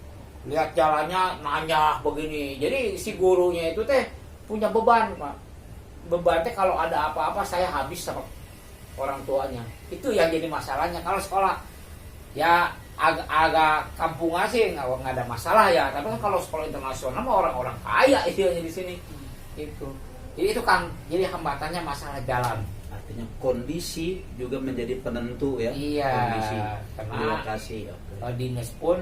Lihat jalannya nanjak begini. Jadi si gurunya itu teh punya beban, Pak. Beban teh kalau ada apa-apa saya habis sama orang tuanya. Itu yang jadi masalahnya. Kalau sekolah ya agak kampung sih nggak ada masalah ya. Tapi kan kalau sekolah internasional mah orang-orang kaya istilahnya di sini. Itu. Jadi itu Kang. Jadi hambatannya masalah jalan. Artinya kondisi juga menjadi penentu ya. Iya. Kondisi Karena lokasi. dinas pun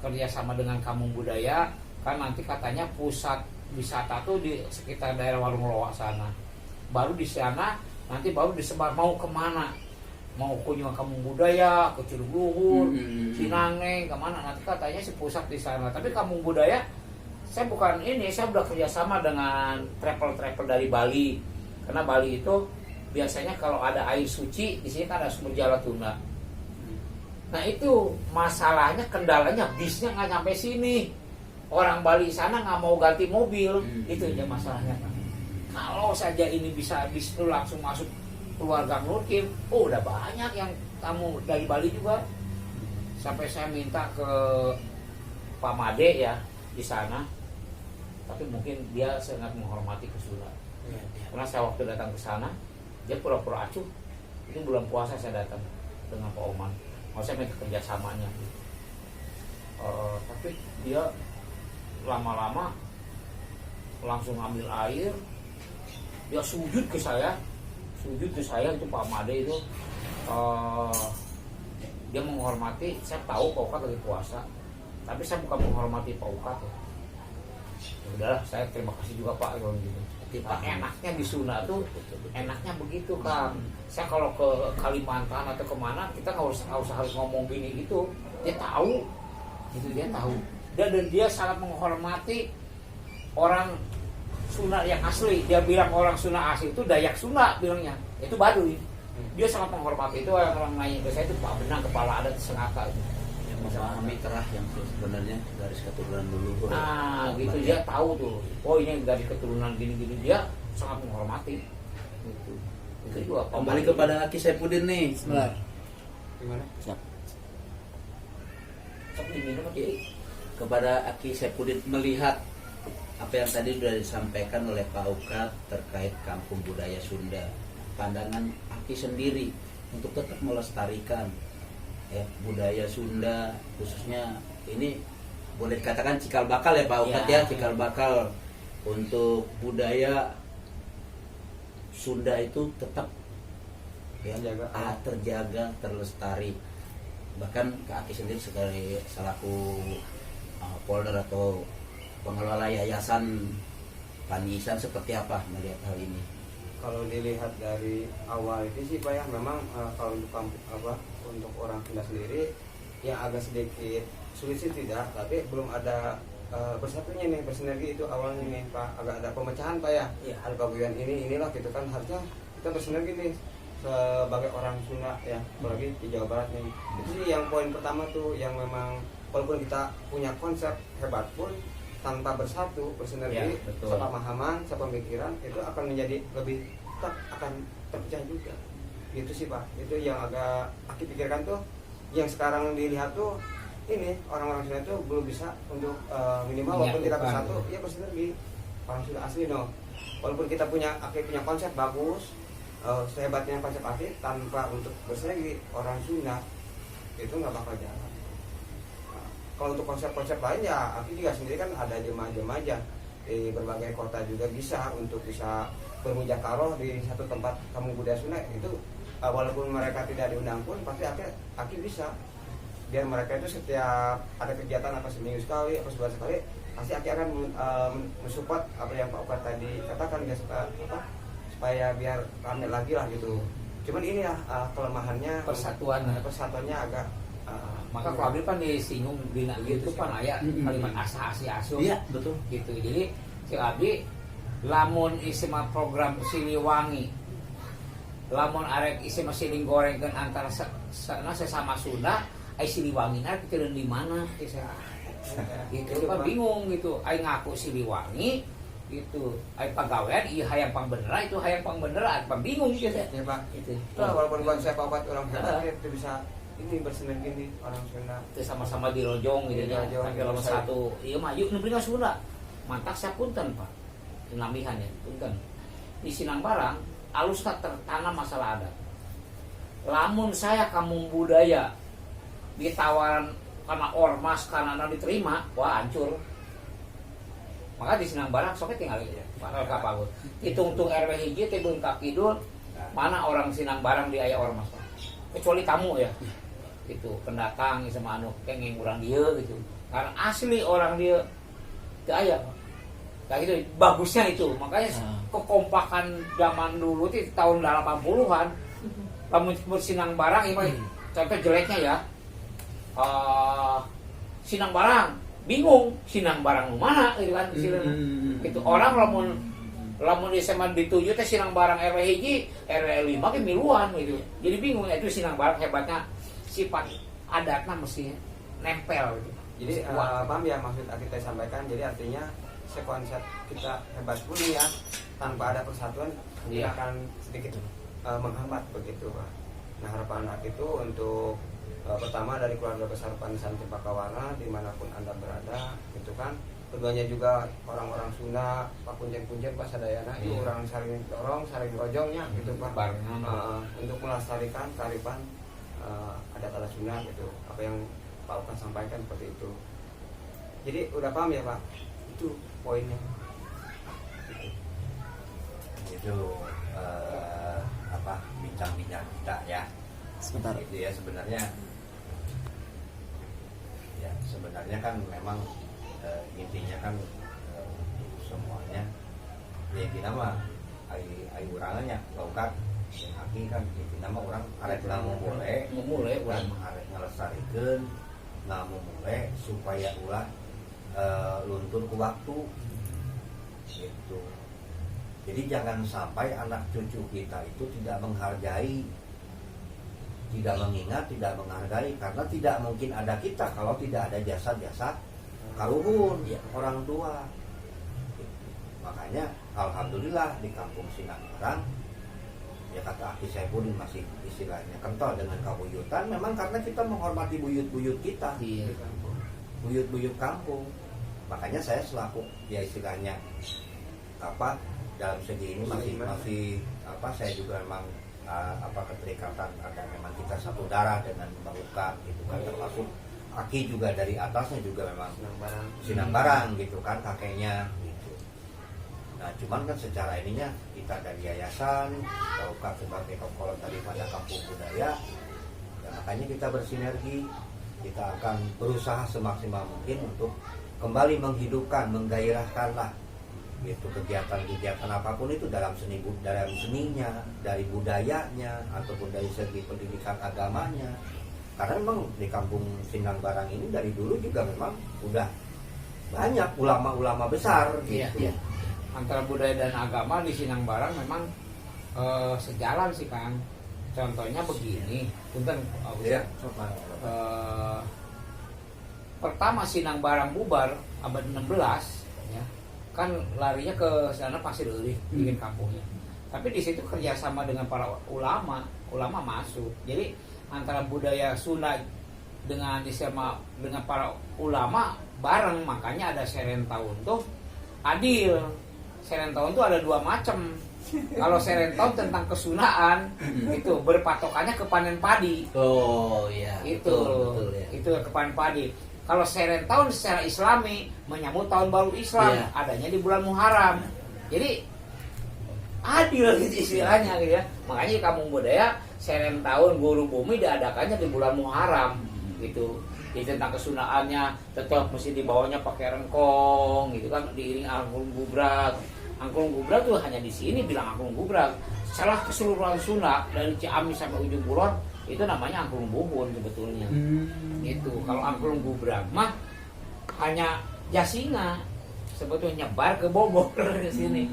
kerjasama dengan kampung budaya kan nanti katanya pusat wisata tuh di sekitar daerah Warung Loa sana. Baru di sana nanti baru disebar mau kemana, mau kunjungan kampung budaya ke Ciluhur, Cinangeng kemana nanti katanya si pusat di sana. Tapi kampung budaya saya bukan ini, saya udah kerjasama dengan travel dari Bali karena Bali itu biasanya kalau ada air suci di sini kan ada sumber Jala Tuna. Nah itu masalahnya kendalanya bisnya nggak nyampe sini. Orang Bali sana nggak mau ganti mobil, itu aja masalahnya. Kalau saja ini bisa bis itu langsung masuk keluarga Nurkim, udah banyak yang tamu dari Bali juga. Sampai saya minta ke Pak Made ya di sana, tapi mungkin dia sangat menghormati kesulitan. Karena saya waktu datang ke sana, dia pura-pura acuh. Ini bulan puasa saya datang dengan Pak Oman, mau saya minta kerjasamanya. Tapi dia lama-lama langsung ambil air, dia sujud ke saya itu Pak Made itu dia menghormati. Saya tahu Pak Ukat lagi puasa, tapi saya bukan menghormati Pak Ukat ya. Udahlah, saya terima kasih juga Pak kalau gitu. Pak enaknya di Sunda tuh enaknya begitu Kang. Saya kalau ke Kalimantan atau kemana kita nggak usah harus ngomong gini gitu. Dia tahu, itu dia tahu. Dan dia sangat menghormati orang Sunda yang asli. Dia bilang orang Sunda asli itu Dayak Sunda bilangnya. Itu Baduy. Dia sangat menghormati itu. Orang nanya ke saya itu Pak Benang kepala adat Sengaka itu. Yang memahami kerah yang sebenarnya garis keturunan leluhur. Nah, gitu dia tahu tuh. Oh ini garis keturunan gini-gini, dia sangat menghormati. Itu juga. Kembali kepada Aki Saipudin nih. Gimana? Siap diminum aja. Kepada Aki Saipudin, melihat apa yang tadi sudah disampaikan oleh Pak Ukat terkait kampung budaya Sunda, pandangan Aki sendiri untuk tetap melestarikan ya budaya Sunda, khususnya ini boleh dikatakan cikal bakal ya Pak Ukat ya, cikal bakal untuk budaya Sunda itu tetap ya terjaga, terlestari. Bahkan Kak Aki sendiri sebagai selaku polder atau pengelola yayasan Panisan seperti apa melihat hal ini? Kalau dilihat dari awal itu sih Pak ya, memang kalau untuk orang Sunda sendiri yang agak sedikit sulit sih tidak, tapi belum ada bersatunya nih, bersinergi itu awalnya nih Pak, agak ada pemecahan Pak ya. Ada paguyuban inilah gitu kan, harusnya kita bersinergi nih sebagai orang Sunda ya, apalagi di Jawa Barat nih. Itu sih yang poin pertama tuh, yang memang walaupun kita punya konsep hebat pun tanpa bersatu, bersinergi, sepemahaman, sepemikiran, itu akan menjadi lebih tetap akan terpecah juga. Gitu sih Pak, itu yang agak Aki pikirkan tuh, yang sekarang dilihat tuh ini orang-orang Sunda itu belum bisa untuk minimal walaupun kita bersatu ya bersinergi. Orang Sunda asli no, walaupun kita punya konsep bagus, sehebatnya konsep Aki, tanpa untuk bersinergi orang Sunda itu nggak bakal jalan. Nah, kalau untuk konsep-konsep lain ya Aki juga sendiri kan ada jemaah-jemaah aja di berbagai kota juga bisa untuk bisa bermujakarah di satu tempat kampung budaya Sunda itu, walaupun mereka tidak diundang pun pasti Aki bisa. Biar mereka itu setiap ada kegiatan apa seminggu sekali, apa sebulan sekali, pasti Aki akan mensupport apa yang Pak Ukat tadi katakan ya, supaya biar ramai lagi lah gitu. Cuman ini ya kelemahannya persatuannya agak maka kalau Abi kan disinggung di gitu kan aya kalimat asa asi asuh. Iya, betul. Gitu. Jadi si Abi lamun isi mah program Siliwangi, lamun arek isi mah siling gorengkeun antara sesama Sunda, ai Siliwangina pikireun di mana gitu. Gitu kan bingung gitu. Ai ngaku Siliwangi gitu. Ai pagawean ieu hayang pangbeneran, itu hayang pangbeneran, bingung gitu ya Pak. Gitu. Walaupun konsep obat orang Sunda itu bisa ini bersinergi nih orang Sunda. Itu sama-sama dirojong gitu ya. Tapi kalau satu, iya mah yuk nepi ka Sunda. Mantak sapunten Pak. Namihan ya, punten. Di Sinangbarang alus tertanam masalah adat. Lamun saya kampung budaya ditawaran karena ormas karena diterima, wah hancur. Maka di Sinangbarang soknya tinggal bakal kapal. Hitung-hitung RW hiji teh beun ka kidul, mana orang Sinangbarang di aya ormas Pak. Kecuali tamu ya. Itu pendatang sama anu kenging urang dia gitu. Karena asli orang dia teu aya. Kayak gitu bagusnya itu. Makanya kekompakan zaman dulu itu tahun 80-an. Lamun Sinangbarang ini contoh jeleknya ya. Sinangbarang bingung Sinangbarang mana gitu kan gitu. Orang lamun SMA dituju teh Sinangbarang RW hiji, RW 5 ke miluan gitu. Jadi bingung itu Sinangbarang hebatnya sifat adatnya mesti nempel gitu. Jadi paham ya maksud kita sampaikan. Jadi artinya sekonsep kita hebat pun ya tanpa ada persatuan kita akan sedikit menghambat begitu Pak. Nah harapan itu untuk pertama dari keluarga besar Panisan Cempaka Warna dimanapun Anda berada gitu kan. Keduanya juga orang-orang Sunda, Pak Punjen-Punjen, Pak Sadayana itu orang saling dorong, saling rojongnya gitu Pak. Untuk melestarikan kearifan adat-adat Sunda gitu. Apa yang Pak Ukat sampaikan seperti itu. Jadi udah paham ya Pak? Itu poinnya. Itu bincang-bincang kita ya. Sebentar. Itu ya sebenarnya. Ya sebenarnya kan memang intinya kan semuanya ya kita mah ai urangannya laukat yang Aki kan intinya mah orang arek mulai urang arek ngelestarikeun mulai supaya ulah luntur ke waktu gitu. Jadi jangan sampai anak cucu kita itu tidak menghargai, tidak mengingat, tidak menghargai, karena tidak mungkin ada kita kalau tidak ada jasa-jasa kaluhur orang tua. Makanya alhamdulillah di kampung Sinangbarang ya kata Aki Saipudin masih istilahnya kental dengan kabuyutan, memang karena kita menghormati buyut-buyut kita, buyut-buyut kampung. Makanya saya selaku ya istilahnya dalam segi ini masih saya juga memang keterikatan karena memang kita satu darah dengan Bang Uka gitu kan, termasuk Aki juga dari atasnya juga memang Sinang Barang gitu kan kakeknya gitu. Nah cuman kan secara ininya kita dari yayasan, Bang Uka sebagai kolot daripada kampung budaya, ya makanya kita bersinergi, kita akan berusaha semaksimal mungkin untuk kembali menghidupkan, menggairahkan lah gitu kegiatan-kegiatan apapun itu dalam seninya, dari budayanya ataupun dari segi pendidikan agamanya. Karena memang di kampung Sinang Barang ini dari dulu juga memang udah banyak ulama-ulama besar gitu. Iya. Antara budaya dan agama di Sinang Barang memang sejalan sih Kang. Contohnya begini, punten Iya. Pertama Sinang Barang bubar abad 16 ya. Kan larinya ke sana Pasir Ulih bikin kampungnya. Tapi di situ kerjasama dengan para ulama masuk. Jadi antara budaya Sunda dengan para ulama bareng, makanya ada Serentahun tuh adil. Serentahun tuh ada dua macam. Kalau Serentahun tentang kesunaan itu berpatokannya ke panen padi. Oh iya. Betul, ya. Itu ke panen padi. Kalau Serentahun secara Islami menyambut tahun baru Islam, adanya di bulan Muharram. Jadi adil gitu istilahnya gitu ya. Makanya di kampung budaya Serentahun Guru Bumi diadakannya di bulan Muharram gitu. Jadi tentang kesunaannya tetap mesti dibawanya pakai rengkong gitu kan, diiring angklung gubrak. Angklung gubrak tuh hanya di sini bilang angklung gubrak. Secara keseluruhan Sunda dari Ciamis sampai ujung kulon itu namanya angklung buhun sebetulnya. Itu kalau angklung gubrak mah hanya Jasinga sebetulnya nyebar ke Bogor ke sini.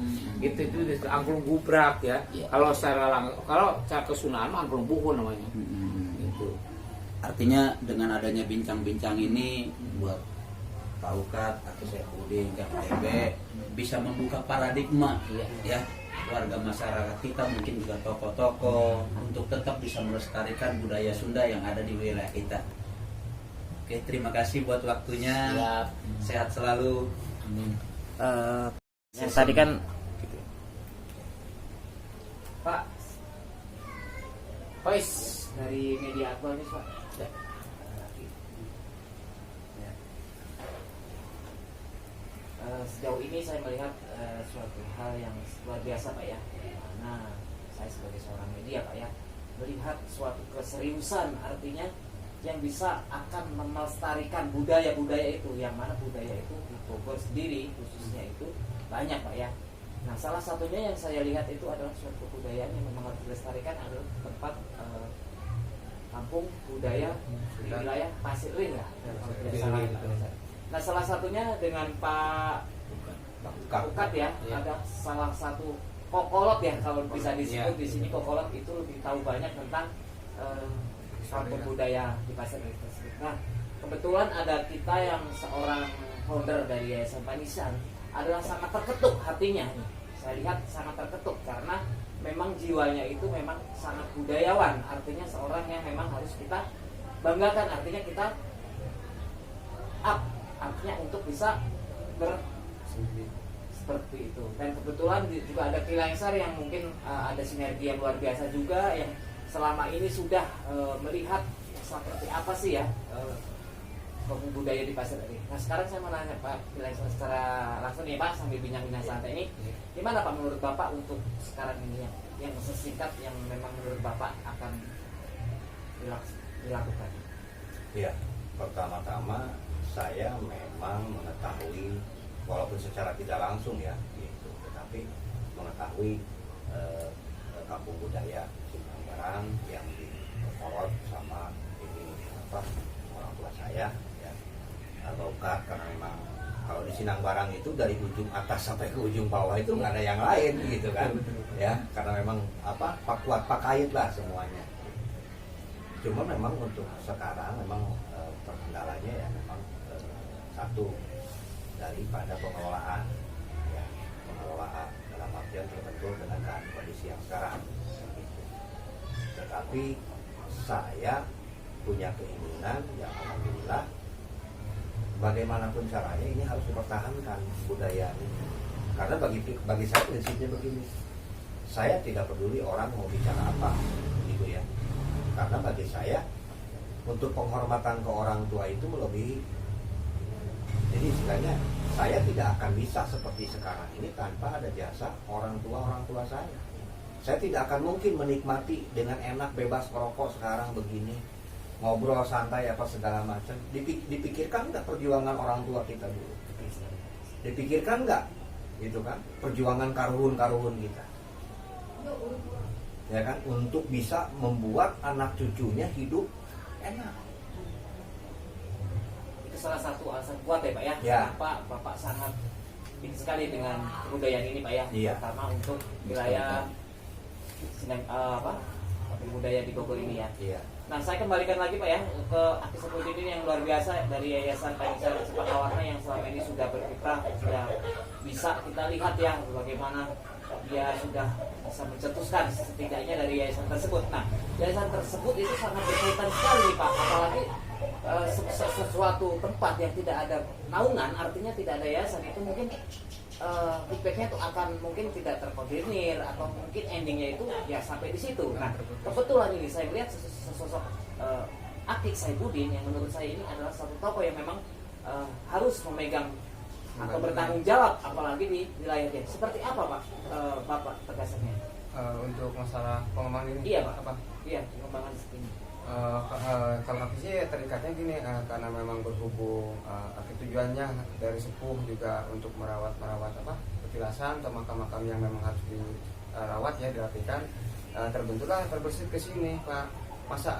Gitu itu angklung gubrak ya. Kalau secara kesunaan mah angklung buhun namanya. Gitu. Artinya dengan adanya bincang-bincang ini buat Pak Ukat atau Saifuddin, Kang Tebe bisa membuka paradigma ya warga masyarakat kita, mungkin juga tokoh-tokoh untuk tetap bisa melestarikan budaya Sunda yang ada di wilayah kita. Oke, terima kasih buat waktunya. Sehat selalu. Tadi kan Pak Pois dari media aktual nih Pak. Sejauh ini saya melihat suatu hal yang luar biasa Pak ya. Karena saya sebagai seorang media Pak ya melihat suatu keseriusan, artinya yang bisa akan melestarikan budaya-budaya itu, yang mana budaya itu di Bogor sendiri khususnya itu banyak Pak ya. Nah salah satunya yang saya lihat itu adalah suatu kebudayaan yang memang harus dilestarikan adalah tempat kampung budaya di wilayah Pasir Ulih ya. Nah salah satunya dengan Pak Ukat ya, ada salah satu kokolot ya kalau bisa disebut di sini kokolot itu lebih tahu banyak tentang kampung budaya di Pasir Ulih tersebut. Nah kebetulan ada kita yang seorang founder dari Yayasan Panisan adalah sangat terketuk hatinya nih. Saya lihat sangat terketuk karena memang jiwanya itu memang sangat budayawan, artinya seorang yang memang harus kita banggakan, artinya kita artinya untuk bisa seperti itu. Dan kebetulan juga ada Ki Lengser yang mungkin ada sinergi yang luar biasa juga, yang selama ini sudah melihat seperti apa sih ya kampung budaya di Pasir Ulih. Nah sekarang saya mau nanya Pak Ki Lengser secara langsung nih Pak, sambil bincang-bincang santai ini, gimana Pak menurut Bapak untuk sekarang ini yang sesingkat yang memang menurut Bapak akan dilakukan? Iya, pertama-tama saya memang mengetahui walaupun secara tidak langsung ya gitu, tetapi mengetahui kampung budaya Sinang Barang yang dikolot sama ini orang tua saya ya, Ukat, karena memang kalau di Sinang Barang itu dari ujung atas sampai ke ujung bawah itu nggak ada yang lain gitu kan ya, karena memang pakuat pakait lah semuanya. Cuma memang untuk sekarang memang terkendalanya ya memang satu daripada pengelolaan ya, pengelolaan dalam artian tertentu dengan kondisi yang sekarang gitu. Tetapi saya punya keinginan yang alhamdulillah bagaimanapun caranya ini harus dipertahankan budaya ini. Karena bagi saya prinsipnya begini, saya tidak peduli orang mau bicara apa gitu ya, karena bagi saya untuk penghormatan ke orang tua itu melebihi. Jadi istilahnya saya tidak akan bisa seperti sekarang ini tanpa ada jasa orang tua saya. Saya tidak akan mungkin menikmati dengan enak bebas merokok sekarang begini, ngobrol santai apa segala macam. Dipikirkan nggak perjuangan orang tua kita dulu? Dipikirkan nggak gitu kan, perjuangan karun kita, ya kan, untuk bisa membuat anak cucunya hidup enak. Itu salah satu alasan kuat ya Pak ya, Ya. kenapa Bapak sangat ingin sekali dengan kebudayaan ini Pak ya, Iya. terutama untuk wilayah budaya di Bogor ini ya. Iya. Nah, saya kembalikan lagi Pak ya ke Aki Saipudin ini yang luar biasa dari Yayasan Pancasila Cepaka Warna yang selama ini sudah berkiprah, sudah bisa kita lihat ya bagaimana dia sudah bisa mencetuskan setidaknya dari yayasan tersebut. Nah, yayasan tersebut itu sangat berkaitan sekali nih Pak, apalagi sesuatu tempat yang tidak ada naungan, artinya tidak ada yayasan, itu mungkin feedbacknya itu akan mungkin tidak terkoordinir atau mungkin endingnya itu ya sampai di situ. Nah, kebetulan ini saya melihat sosok Aki Saipudin yang menurut saya ini adalah satu tokoh yang memang harus memegang atau bertanggung jawab apalagi di wilayah dia. Seperti apa Pak Bapak tegasannya? Untuk masalah pengembangan ini Iya Pak. apa? Iya, pengembangan ini. Kalau aku sih terikatnya gini, karena memang berhubung tujuannya dari sepuh juga untuk merawat apa petilasan atau makam-makam yang memang harus dirawat ya, dirapikan, terbersit ke sini Pak. Masa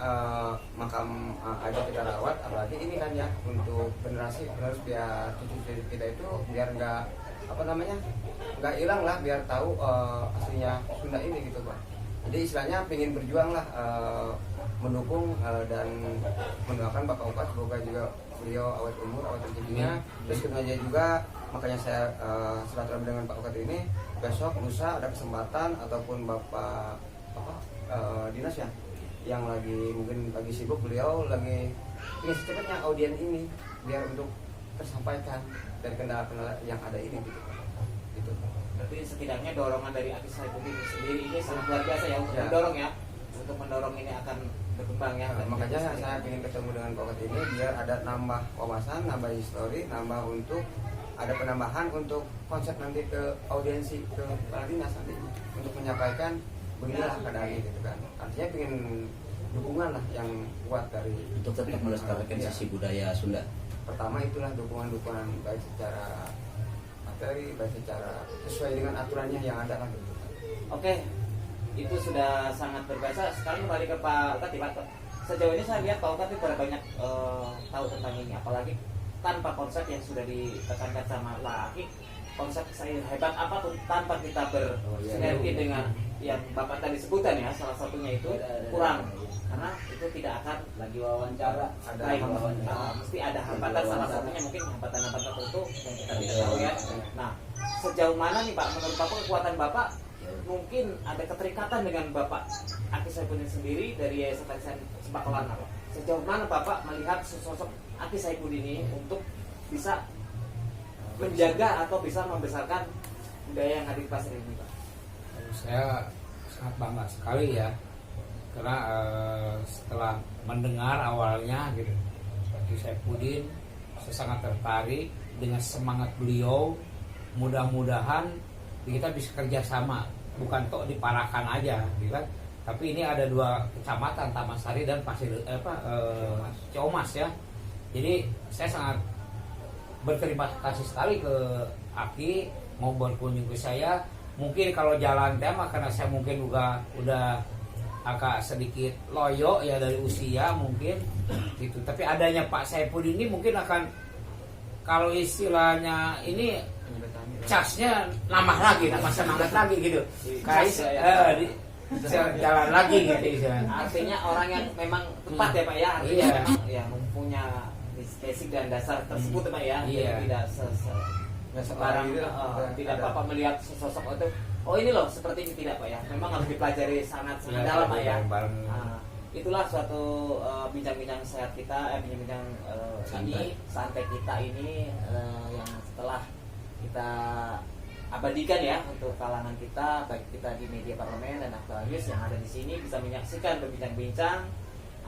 makam aja kita rawat, apalagi ini kan ya untuk generasi penerus, biar cucu kita itu biar nggak nggak hilang lah, biar tahu aslinya Sunda ini gitu Pak. Jadi istilahnya pengen berjuang lah, mendukung dan mendoakan Bapak Upas semoga juga beliau awet umur, awet rezekinya. Terus kemudian juga makanya saya silaturahmi dengan Pak Upas ini, besok lusa ada kesempatan ataupun Bapak dinas ya yang mungkin lagi sibuk, beliau lagi ingin secepatnya audien ini biar untuk tersampaikan dari kendala-kendala yang ada ini gitu. Berarti setidaknya dorongan dari Aki Saipudin sendiri ini sangat luar biasa ya untuk mendorong ya, untuk mendorong ini akan berkembang ya. Makanya saya ingin ketemu dengan Pak Upas ini biar ada nambah wawasan, nambah histori, nambah untuk ada penambahan untuk konsep nanti ke audiensi ke kepala dinas nanti untuk menyampaikan beginilah keadaannya gitu kan. Artinya pengen dukungan lah yang kuat dari untuk tetap melestarikan sisi budaya Sunda. Pertama itulah dukungan baik secara materi, baik secara sesuai dengan aturannya yang ada lah gitu. Oke, itu sudah sangat berbiasa. Sekarang kembali ke Pak Ukat. Sejauh ini saya lihat Pak Ukat itu banyak tahu tentang ini, apalagi tanpa konsep yang sudah ditekankan sama Laki. Konsep saya hebat apapun tanpa kita bersinergi dengan yang Bapak tadi sebutan ya, salah satunya itu kurang, karena itu tidak akan Lagi wawancara, ada mesti ada hambatan, salah satunya mungkin hambatan tertentu yang kita tidak tahu ya. Nah, sejauh mana nih Pak menurut Bapak kekuatan Bapak mungkin ada keterikatan dengan Bapak Aki Saipudin sendiri dari Yayasan Cepaka Warna Pak? Sejauh mana Bapak melihat sosok Aki Saipudin ini untuk bisa menjaga atau bisa membesarkan budaya yang ada di pasar ini Pak? Saya sangat bangga sekali ya, karena setelah mendengar awalnya gitu Aki Saipudin, saya sangat tertarik dengan semangat beliau. Mudah-mudahan kita bisa kerjasama, bukan tok diparahkan aja gitu kan, tapi ini ada 2 kecamatan, Taman Sari dan Ciamas ya. Jadi saya sangat berterima kasih sekali ke Aki mau berkunjung ke saya. Mungkin kalau jalan tema karena saya mungkin juga udah agak sedikit loyo ya dari usia mungkin gitu. Tapi adanya Pak Saipudin ini mungkin akan, kalau istilahnya ini casnya nambah lagi, nambah semangat lagi gitu. Kayak jalan lagi gitu. Artinya orang yang memang tepat ya Pak ya, artinya memang ya mempunyai basic dan dasar tersebut Pak ya. Jadi tidak sekarang tidak Bapak melihat sosok itu, oh ini loh seperti ini, tidak Pak ya. Memang harus dipelajari sangat dalam Pak ya. Itulah suatu bincang-bincang sehat kita, bincang-bincang santai kita ini yang setelah kita abadikan ya untuk kalangan kita, baik kita di media parlemen dan aktualis yang ada di sini bisa menyaksikan berbincang-bincang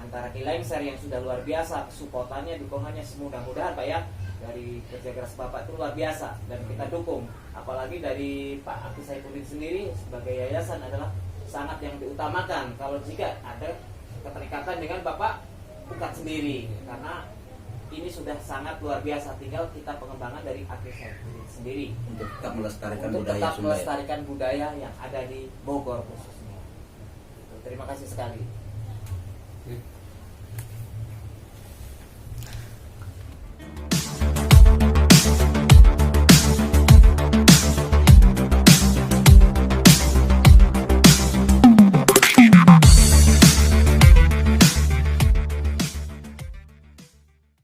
antara Kilengser yang sudah luar biasa, supportannya, dukungannya, mudah-mudahan Pak ya dari kerja keras Bapak itu luar biasa dan kita dukung. Apalagi dari Pak Aki Saifuddin sendiri sebagai yayasan adalah sangat yang diutamakan kalau jika ada keterikatan dengan Bapak Pukat sendiri, karena ini sudah sangat luar biasa, tinggal kita pengembangan dari Aki Saifuddin sendiri untuk tetap melestarikan untuk budaya tetap Sunda. melestarikan budaya yang ada di Bogor khususnya. Terima kasih sekali.